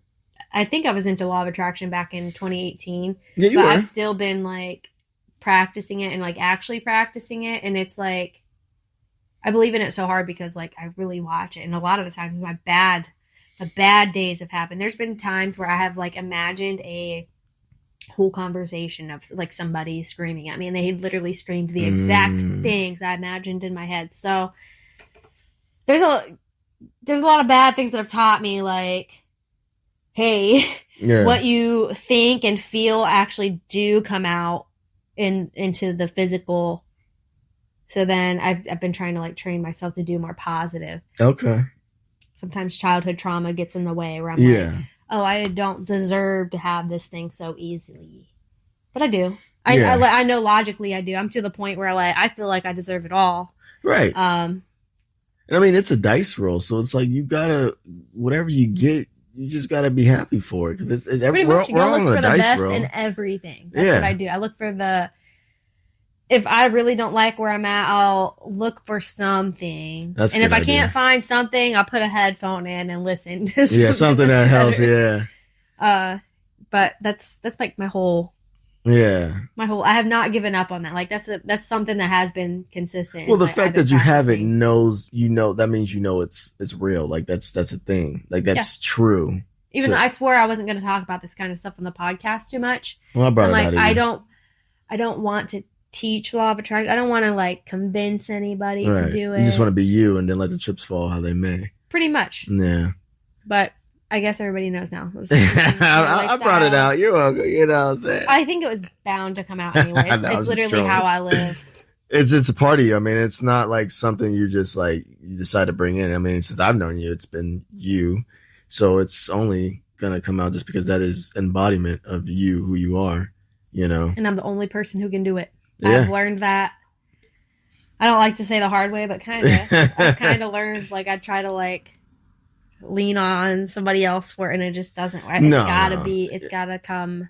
I think I was into law of attraction back in 2018. Yeah, you but were. I've still been like practicing it and like actually practicing it. And it's like, I believe in it so hard because like I really watch it. And a lot of the times the bad days have happened. There's been times where I have like imagined a whole conversation of like somebody screaming at me and they literally screamed the exact things I imagined in my head. So there's a lot of bad things that have taught me like, hey, what you think and feel actually do come out into the physical. So then I've been trying to like train myself to do more positive. Okay. Sometimes childhood trauma gets in the way where I'm like, oh, I don't deserve to have this thing so easily. But I do. I know logically I do. I'm to the point where like I feel like I deserve it all. Right. And I mean, it's a dice roll. So it's like you gotta, whatever you get, you just got to be happy for it because we're on a dice roll. In everything. That's what I do. I look for if I really don't like where I'm at, I'll look for something. That's and if I idea. can't find something, I'll put a headphone in and listen to something that helps. Yeah. But that's like my whole. I have not given up on that. Like that's something that has been consistent. Well, the fact that you have it that means it's real. Like that's a thing. Like that's true. Even though I swore I wasn't going to talk about this kind of stuff on the podcast too much. Well, I brought it out of you. I don't want to teach law of attraction. I don't want to like convince anybody to do it. You just want to be you and then let the chips fall how they may. Pretty much. Yeah. But I guess everybody knows now. I brought it out. You're welcome. You know what I'm saying? I think it was bound to come out anyway. It's literally how I live. It's a party. I mean, it's not like something you just like you decide to bring in. I mean, since I've known you, it's been you. So it's only gonna come out just because that is embodiment of you, who you are. you know. And I'm the only person who can do it. Yeah. I've learned that. I don't like to say the hard way, but kind of. I've kind of learned, like, I try to, like, lean on somebody else for it, and it just doesn't. It's gotta come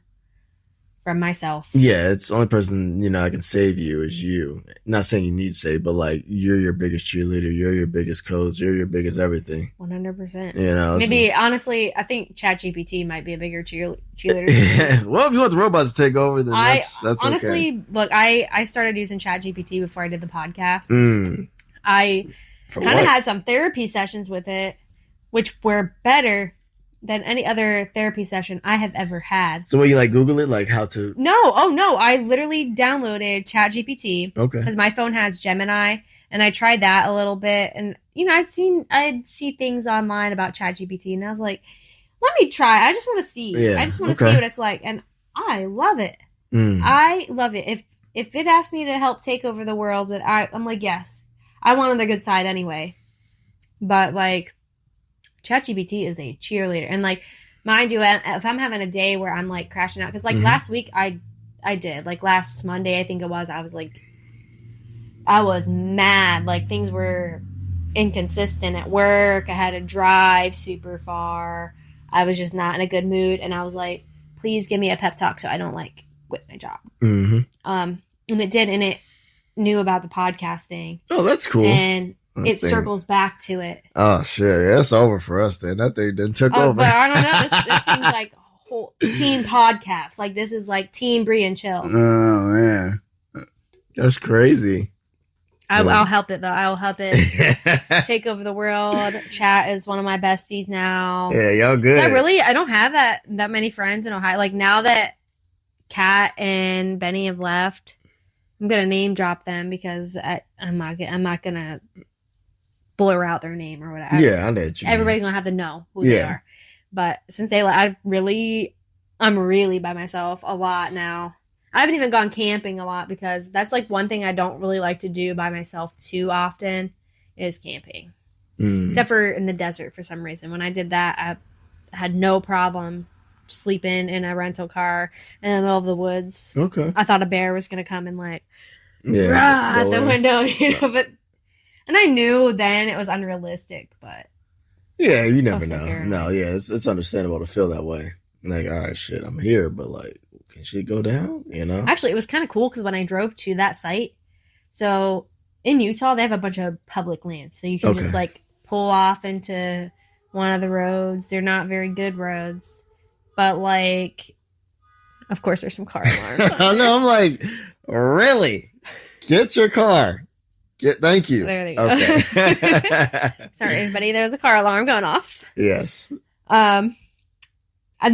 from myself. Yeah, it's the only person, that can save you is you. Not saying you need save, but like you're your biggest cheerleader, you're your biggest coach, you're your biggest everything. 100%. Maybe honestly, I think ChatGPT might be a bigger cheerleader. Well, if you want the robots to take over, then that's honestly, okay. Look, I started using ChatGPT before I did the podcast. I kind of had some therapy sessions with it, which were better than any other therapy session I have ever had. So what, you like Google it, like how to? No, I literally downloaded ChatGPT. Okay. Because my phone has Gemini, and I tried that a little bit, and I'd see things online about ChatGPT, and I was like, let me try. I just want to see. Yeah, I just want to see what it's like, and I love it. I love it. If it asked me to help take over the world, I'm like, yes. I want on the good side anyway. But like, ChatGPT is a cheerleader, and like, mind you, if I'm having a day where I'm like crashing out, because like last week I did, like last Monday I think it was, I was mad, like things were inconsistent at work. I had to drive super far. I was just not in a good mood, and I was like, please give me a pep talk so I don't like quit my job. And it did, and it knew about the podcast thing. Oh, that's cool. And it circles back to it. Oh shit! Yeah, it's over for us then. That thing then took over. But I don't know. This seems like a whole team podcast. Like this is like Team Bree and Chill. Oh man, that's crazy. I'll help it though. I'll help it take over the world. Chat is one of my besties now. Yeah, y'all good. I don't have that many friends in Ohio. Like now that Kat and Benny have left, I'm gonna name drop them because I'm not gonna blur out their name or whatever. Yeah, I know what you mean. Everybody's gonna have to know who they are. But since I'm really by myself a lot now. I haven't even gone camping a lot because that's like one thing I don't really like to do by myself too often is camping. Except for in the desert for some reason. When I did that, I had no problem sleeping in a rental car in the middle of the woods. Okay. I thought a bear was gonna come and like at the window, and I knew then it was unrealistic, but yeah, you never know. No, yeah, it's understandable to feel that way. Like, all right, shit, I'm here, but like, can shit go down? Actually, it was kind of cool because when I drove to that site, so in Utah they have a bunch of public land, so you can just like pull off into one of the roads. They're not very good roads, but like, of course, there's some car alarms. I know. I'm like, really? Get your car. Thank you. There they go. Okay. Sorry, everybody. There was a car alarm going off. Yes. And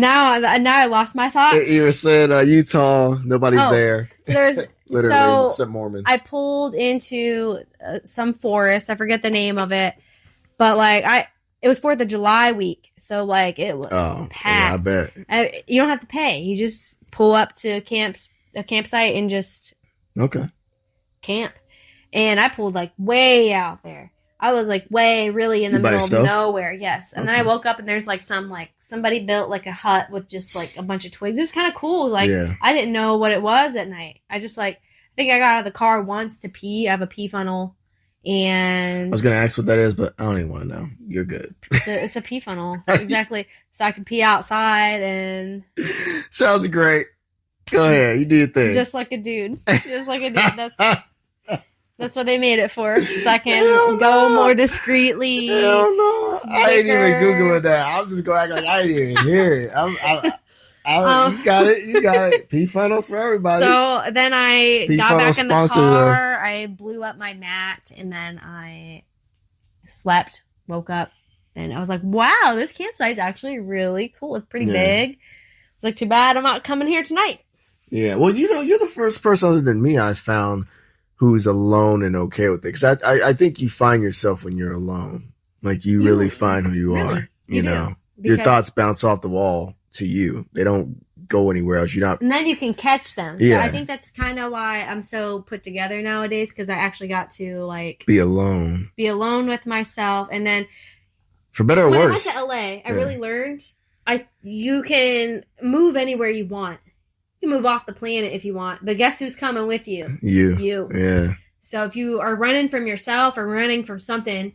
now I lost my thoughts. You were saying Utah, nobody's there. So there's literally except Mormons. I pulled into some forest. I forget the name of it, but like it was 4th of July week, so like it was packed. Yeah, I bet. You don't have to pay. You just pull up to a campsite and just camp. And I pulled like way out there. I was like really in the middle of nowhere. Yes. And then I woke up and there's like somebody built like a hut with just like a bunch of twigs. It's kind of cool. Like I didn't know what it was at night. I just like, I think I got out of the car once to pee. I have a pee funnel. And I was going to ask what that is, but I don't even want to know. You're good. It's a pee funnel. Exactly. So I could pee outside and. Sounds great. Go ahead. You do your thing. Just like a dude. That's what they made it for. So I can go more discreetly. Hell no. I ain't even Googling that. I'm just going to act like I didn't even hear it. You got it. Pee funnels for everybody. So then I got back in the car. I blew up my mat. And then I slept, woke up. And I was like, wow, this campsite is actually really cool. It's pretty big. It's like, too bad I'm not coming here tonight. Yeah. Well, you're the first person other than me I found who's alone and okay with it. Because I think you find yourself when you're alone. Like, you really find who you are. You know? Your thoughts bounce off the wall to you. They don't go anywhere else. And then you can catch them. Yeah. So I think that's kind of why I'm so put together nowadays, because I actually got to, like... Be alone with myself. And then... For better or worse. When I went to LA, I really learned you can move anywhere you want. can move off the planet if you want, but guess who's coming with you? You. Yeah. So if you are running from yourself or running from something,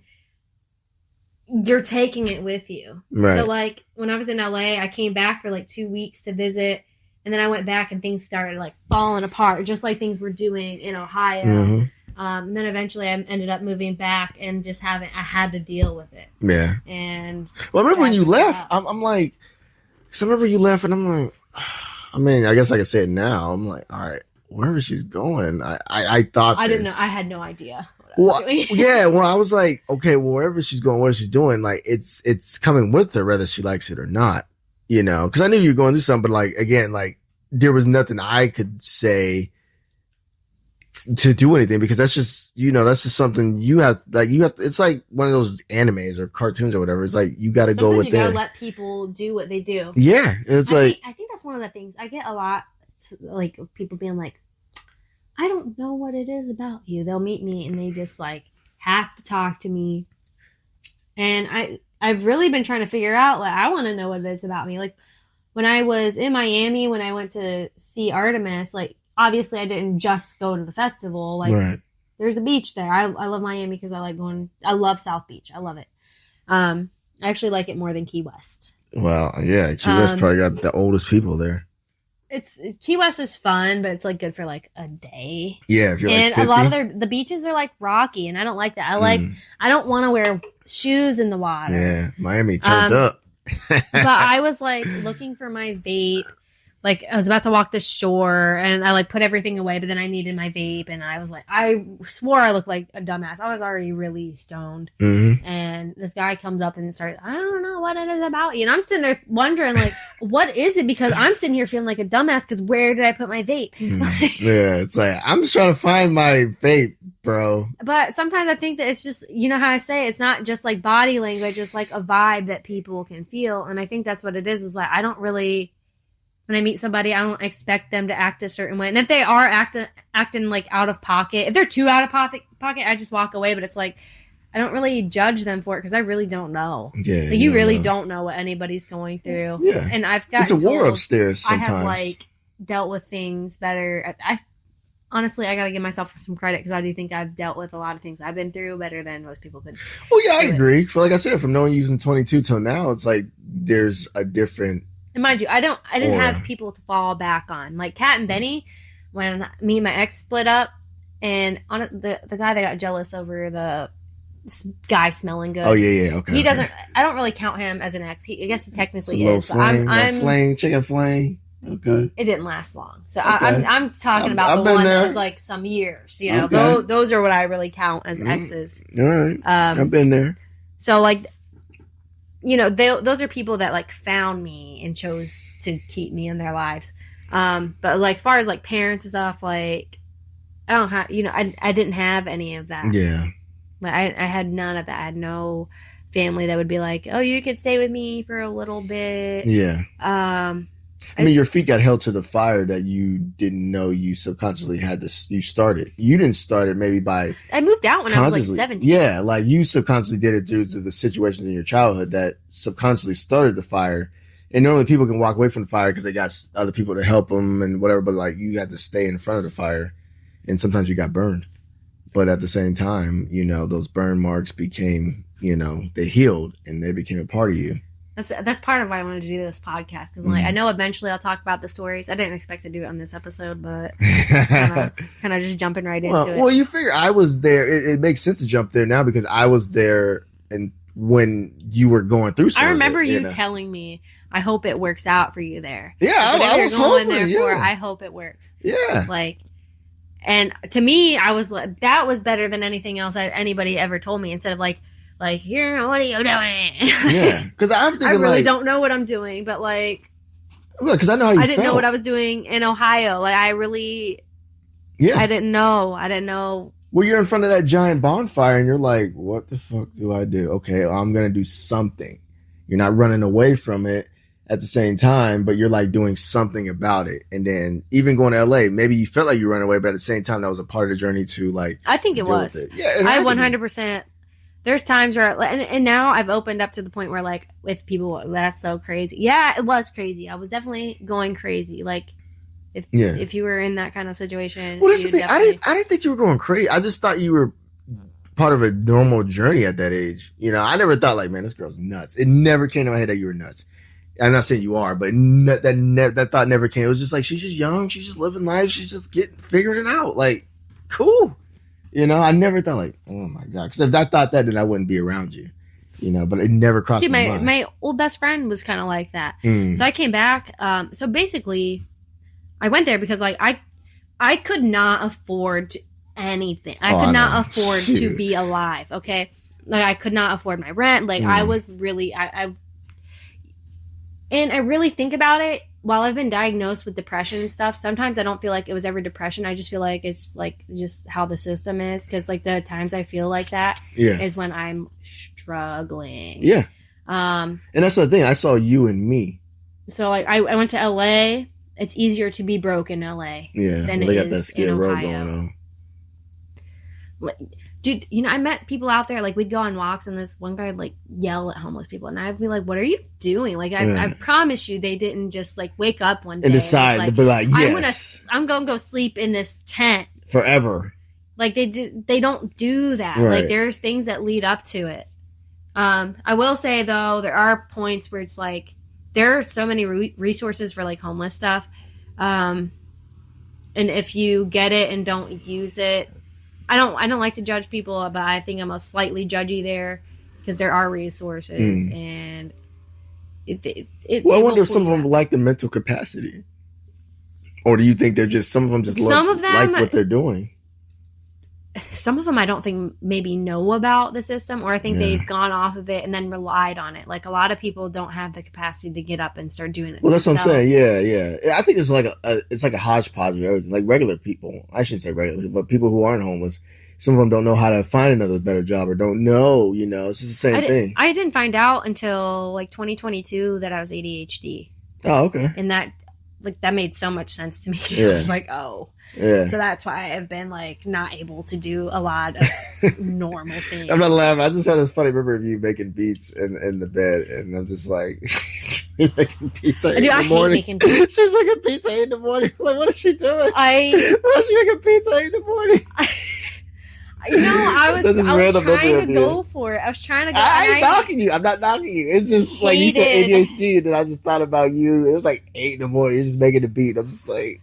you're taking it with you. Right. So like when I was in LA, I came back for like 2 weeks to visit, and then I went back and things started like falling apart, just like things were doing in Ohio. Mm-hmm. And then eventually I ended up moving back and just I had to deal with it. Yeah. And well, I remember when you left, I'm like, because I remember you left and I'm like, I mean, I guess I can say it now. I'm like, all right, wherever she's going, I thought I didn't know. I had no idea. Well, yeah, well, I was like, okay, well, wherever she's going, what she's doing, like, it's coming with her, whether she likes it or not, you know, because I knew you were going through something, but like, again, like, there was nothing I could say to do anything because that's just, you know, that's just something you have, it's like one of those animes or cartoons or whatever. It's like, you got to go with you gotta let people do what they do. Yeah. It's I think that's one of the things I get a lot, like, people being like, I don't know what it is about you. They'll meet me and they just like have to talk to me. And I've really been trying to figure out, like, I want to know what it is about me. Like when I was in Miami, when I went to see Artemis, like obviously I didn't just go to the festival. Like right. There's a beach there. I love Miami because I love South Beach. I love it. I actually like it more than Key West. Well, yeah. Key West probably got the oldest people there. It's Key West is fun, but it's like good for like a day. Yeah, if you're and like 50. a lot of the beaches are like rocky, and I don't like that. I don't want to wear shoes in the water. Yeah, Miami turned up. But I was like looking for my vape. Like I was about to walk the shore, and I like put everything away, but then I needed my vape, and I was like, I swore I looked like a dumbass. I was already really stoned, and this guy comes up and starts, I don't know what it is about you, and I'm sitting there wondering like, what is it? Because I'm sitting here feeling like a dumbass because where did I put my vape? Yeah, it's like I'm just trying to find my vape, bro. But sometimes I think that it's just, you know how I say it's not just like body language, it's like a vibe that people can feel, and I think that's what it is like I don't really. When I meet somebody, I don't expect them to act a certain way. And if they are acting like out of pocket, if they're too out of pocket, I just walk away. But it's like, I don't really judge them for it because I really don't know. Yeah, like, you really don't know what anybody's going through. Yeah, and I've got it's a war upstairs. Sometimes I have like dealt with things better. I honestly, I got to give myself some credit because I do think I've dealt with a lot of things I've been through better than most people could. Well, yeah, I agree. For like I said, from knowing you from 22 till now, it's like there's a different. And mind you, I didn't have people to fall back on. Like Kat and Benny, when me and my ex split up, and on the guy that got jealous over the guy smelling good. Oh yeah, okay. He doesn't. I don't really count him as an ex. I guess he technically is. I'm chicken flame. Okay. It didn't last long, so okay. I'm talking about the one that was like some years. You know, okay. those are what I really count as exes. All right. I've been there. So like. You know, those are people that like found me and chose to keep me in their lives. But like, as far as like parents and stuff, like I don't have, you know, I didn't have any of that. Yeah. Like I had none of that. I had no family that would be like, oh, you could stay with me for a little bit. Yeah. I mean, your feet got held to the fire that you didn't know you subconsciously had this. You started. You didn't start it maybe by. I moved out when I was like 17. Yeah, like you subconsciously did it due to the situations in your childhood that subconsciously started the fire. And normally people can walk away from the fire because they got other people to help them and whatever. But like you had to stay in front of the fire, and sometimes you got burned. But at the same time, you know, those burn marks became, you know, they healed and they became a part of you. That's part of why I wanted to do this podcast because like I know eventually I'll talk about the stories. I didn't expect to do it on this episode, but kind of just jumping right into it. Well, you figure I was there. It makes sense to jump there now because I was there and when you were going through something. I remember you telling me, I hope it works out for you there. Yeah, I was hoping. I hope it works. Yeah. Like, and to me, I was like, that was better than anything else anybody ever told me instead of like, here, what are you doing? Yeah, because I'm thinking, I really don't know what I'm doing, but like, because I know how you I didn't know what I was doing in Ohio. Like, I really, I didn't know. Well, you're in front of that giant bonfire, and you're like, "What the fuck do I do?" Okay, well, I'm gonna do something. You're not running away from it at the same time, but you're like doing something about it. And then even going to LA, maybe you felt like you were running away, but at the same time, that was a part of the journey to like. I think it was. Yeah, I 100%. There's times where, and now I've opened up to the point where, like, with people, that's so crazy. Yeah, it was crazy. I was definitely going crazy. Like, If you were in that kind of situation. Well, that's the thing. I didn't think you were going crazy. I just thought you were part of a normal journey at that age. You know, I never thought like, man, this girl's nuts. It never came to my head that you were nuts. I'm not saying you are, but that thought never came. It was just like, she's just young. She's just living life. She's just figuring it out. Like, cool. You know, I never thought like, oh my God. Because if I thought that, then I wouldn't be around you. You know, but it never crossed my mind. My old best friend was kind of like that. So I came back. So basically, I went there because like I could not afford anything. I could not afford to be alive. Okay, like I could not afford my rent. Like I was really and I really think about it. While I've been diagnosed with depression and stuff, sometimes I don't feel like it was ever depression. I just feel like it's like just how the system is. Because like the times I feel like that is when I'm struggling. Yeah. And that's the thing. I saw you and me. So like I went to LA. It's easier to be broke in LA. Yeah. Than they it got that is Skid in Row Ohio. going on. Like, dude, you know, I met people out there, like, we'd go on walks, and this one guy would, like, yell at homeless people, and I'd be like, what are you doing? Like, I promise you, they didn't just, like, wake up one day and decide to be like, yes. I'm gonna go sleep in this tent. Forever. Like, they don't do that. Right. Like, there's things that lead up to it. I will say, though, there are points where it's, like, there are so many resources for, like, homeless stuff, and if you get it and don't use it, I don't like to judge people, but I think I'm a slightly judgy there because there are resources and I wonder if some of them lack the mental capacity, or do you think they're just some of them just like what they're doing? Some of them I don't think maybe know about the system, or I think they've gone off of it and then relied on it. Like a lot of people don't have the capacity to get up and start doing it. Well, that's what I'm saying. Yeah. I think it's like a hodgepodge of everything. Like regular people, I shouldn't say regular people, but people who aren't homeless. Some of them don't know how to find another better job, or don't know. You know, it's just the same thing. I didn't find out until like 2022 that I was ADHD. Oh, okay. And that made so much sense to me. Yeah. I was like, oh. Yeah. So that's why I've been like not able to do a lot of normal things. I'm not laughing. I just had this funny memory of you making beats in the bed, and I'm just like, she's making beats at 8 in the morning. Hate making beats. She's making pizza at 8 in the morning. Like, what is she doing? Why is she making pizza at 8 in the morning? You know, I was trying to go for it. I was trying to go. I ain't knocking you. I'm not knocking you. It's just like you said ADHD, and then I just thought about you. It was like 8 in the morning. You're just making a beat. I'm just like,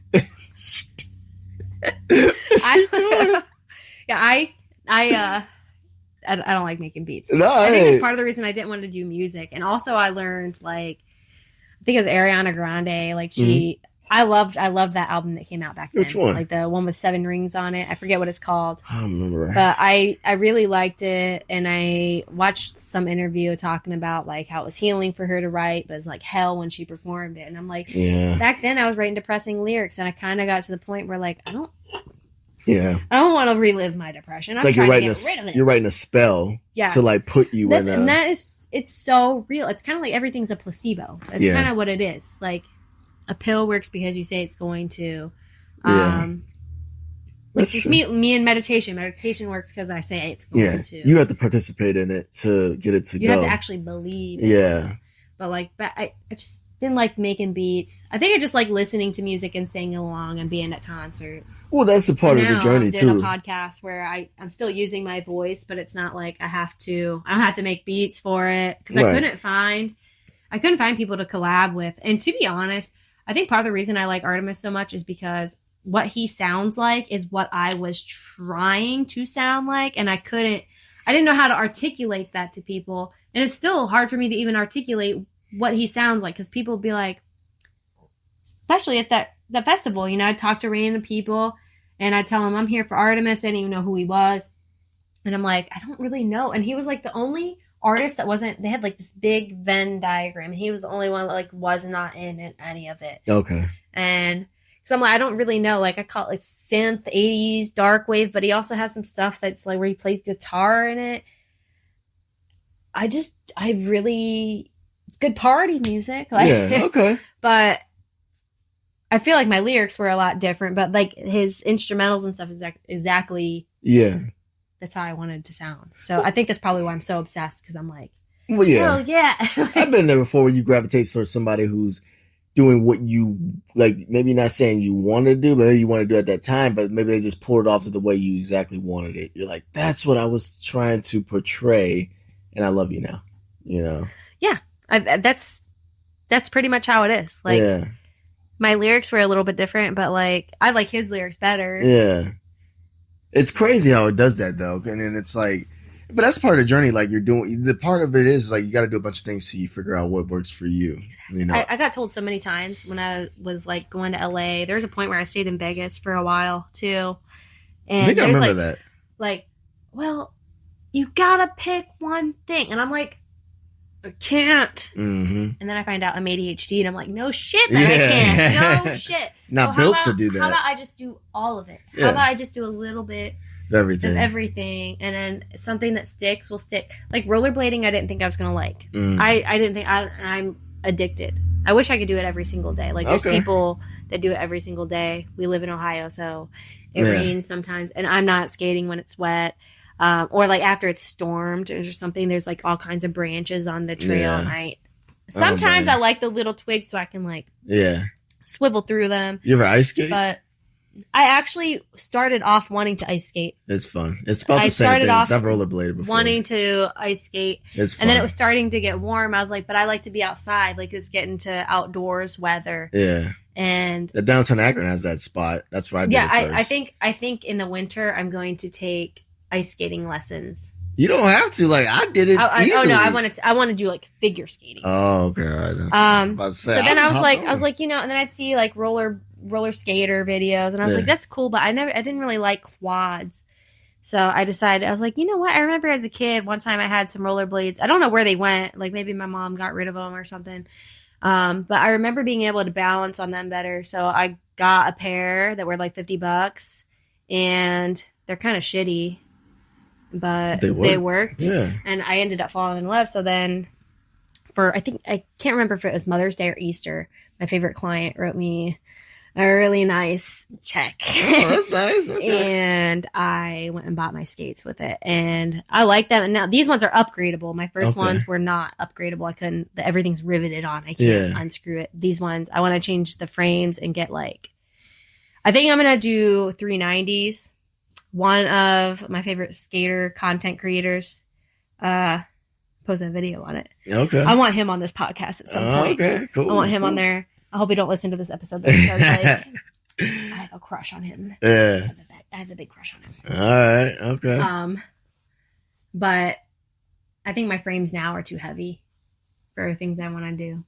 I don't like making beats. No, I think it's part of the reason I didn't want to do music. And also I learned, like, I think it was Ariana Grande. Like I loved that album that came out back then. Which one? Like the one with 7 rings on it. I forget what it's called. I don't remember. But I really liked it, and I watched some interview talking about like how it was healing for her to write, but it was like hell when she performed it. And I'm like, back then I was writing depressing lyrics, and I kind of got to the point where like I don't want to relive my depression. It's like you're writing a spell to like put you in a... And it's so real. It's kind of like everything's a placebo. That's kind of what it is. Like a pill works because you say it's going to. It's just me and meditation. Meditation works because I say it's going to. You have to participate in it to get it to go. You have to actually believe in it. But like, I just didn't like making beats. I think I just like listening to music and singing along and being at concerts. Well, that's a part of the journey too. I did a podcast where I'm still using my voice, but it's not like I don't have to make beats for it, because I couldn't find people to collab with. And to be honest, I think part of the reason I like Artemis so much is because what he sounds like is what I was trying to sound like, and I didn't know how to articulate that to people. And it's still hard for me to even articulate what he sounds like, because people be like, especially at that festival, you know, I'd talk to random people and I'd tell them I'm here for Artemis. I didn't even know who he was. And I'm like, I don't really know. And he was like the only artist that wasn't, they had like this big Venn diagram, and he was the only one that like was not in any of it. Okay. And because I'm like, I don't really know, like I call it like synth 80s dark wave, but he also has some stuff that's like where he plays guitar in it. It's good party music. Like, okay. But I feel like my lyrics were a lot different, but like his instrumentals and stuff is exactly that's how I wanted to sound. So I think that's probably why I'm so obsessed, because I'm like, well, yeah. oh yeah. I've been there before, where you gravitate towards somebody who's doing what you like, maybe not saying you want to do, but maybe you want to do at that time, but maybe they just pulled it off to the way you exactly wanted it. You're like, that's what I was trying to portray, and I love you now. You know? Yeah, that's pretty much how it is. Like, yeah. My lyrics were a little bit different, but like I like his lyrics better. Yeah, it's crazy how it does that though, and then it's like, but that's part of the journey. Like you're doing, the part of it is like you got to do a bunch of things so you figure out what works for you. Exactly. You know, I got told so many times when I was like going to LA. There was a point where I stayed in Vegas for a while too, and I think I remember like, that. Like, well, you gotta pick one thing, and I'm like, I can't. Mm-hmm. And then I find out I'm ADHD, and I'm like, no shit, that I can't. No shit. Not built to do that. How about I just do all of it? Yeah. How about I just do a little bit everything, and then something that sticks will stick. Like rollerblading, I didn't think I was gonna like. Mm. I didn't think I'm addicted. I wish I could do it every single day. Like there's people that do it every single day. We live in Ohio, so it rains sometimes, and I'm not skating when it's wet. Or like after it's stormed or something, there's like all kinds of branches on the trail, and sometimes I like the little twigs so I can like swivel through them. You ever ice skate? But I actually started off wanting to ice skate. It's fun. It's about the same thing. I've rollerbladed before. Wanting to ice skate. It's fun. And then it was starting to get warm. I was like, but I like to be outside. Like it's getting to outdoors weather. Yeah. And the downtown Akron has that spot. That's where I did it first. I think in the winter I'm going to take ice skating lessons. You don't have to. Like I did it easily. Oh no, I want to do like figure skating. Oh god. So then I was like, you know, and then I'd see like roller skater videos, and I was like, that's cool, but I didn't really like quads. So I decided, I was like, you know what? I remember as a kid, one time I had some rollerblades. I don't know where they went. Like maybe my mom got rid of them or something. But I remember being able to balance on them better. So I got a pair that were like $50, and they're kind of shitty, but they worked. Yeah. And I ended up falling in love. So then I can't remember if it was Mother's Day or Easter, my favorite client wrote me a really nice check. Oh, that's nice. Okay. And I went and bought my skates with it, and I like them. And now these ones are upgradable. My first ones were not upgradable. I couldn't. Everything's riveted on. I can't unscrew it. These ones, I want to change the frames and get like. I think I'm gonna do 390s. One of my favorite skater content creators post a video on it. Okay. I want him on this podcast at some point. Okay, cool. I want him on there. I hope he don't listen to this episode because like, I have a crush on him. Yeah. I have a big crush on him. All right. Okay. But I think my frames now are too heavy for things I want to do.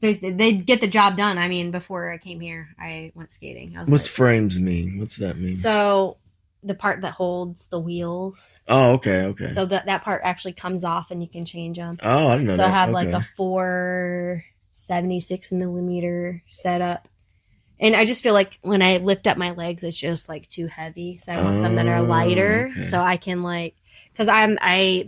They get the job done. I mean, before I came here, I went skating. What's frames mean? What's that mean? So the part that holds the wheels. Oh, okay. So that part actually comes off and you can change them. Oh, I didn't know that. So I have like a 476 millimeter setup. And I just feel like when I lift up my legs, it's just like too heavy. So I want some that are lighter so I can like, because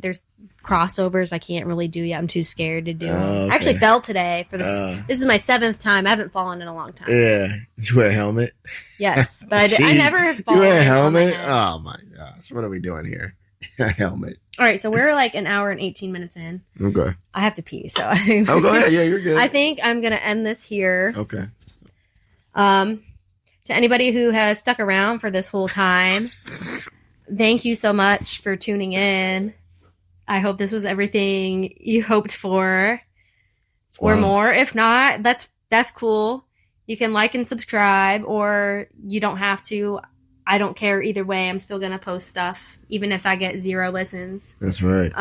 there's crossovers I can't really do yet. I'm too scared to do. I actually fell today for this. This is my 7th time. I haven't fallen in a long time. Yeah. Did you wear a helmet? Yes, but I never have fallen. You wear a helmet? Oh my gosh. What are we doing here? A helmet. All right, so we're like an hour and 18 minutes in. Okay. I have to pee, so go ahead. Yeah, you're good. I think I'm gonna end this here. Okay. To anybody who has stuck around for this whole time, thank you so much for tuning in. I hope this was everything you hoped for, or more. If not, that's cool. You can like and subscribe, or you don't have to. I don't care either way. I'm still gonna post stuff, even if I get 0 listens. That's right.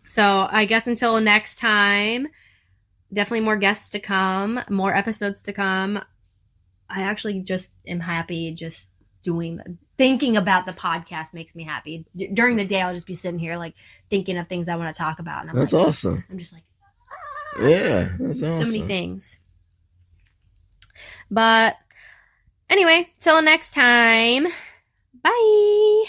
So I guess until next time, definitely more guests to come, more episodes to come. I actually just am happy just thinking about the podcast makes me happy. During the day, I'll just be sitting here like thinking of things I want to talk about. And that's awesome. I'm just like, yeah, that's awesome. So many things. But anyway, till next time, bye.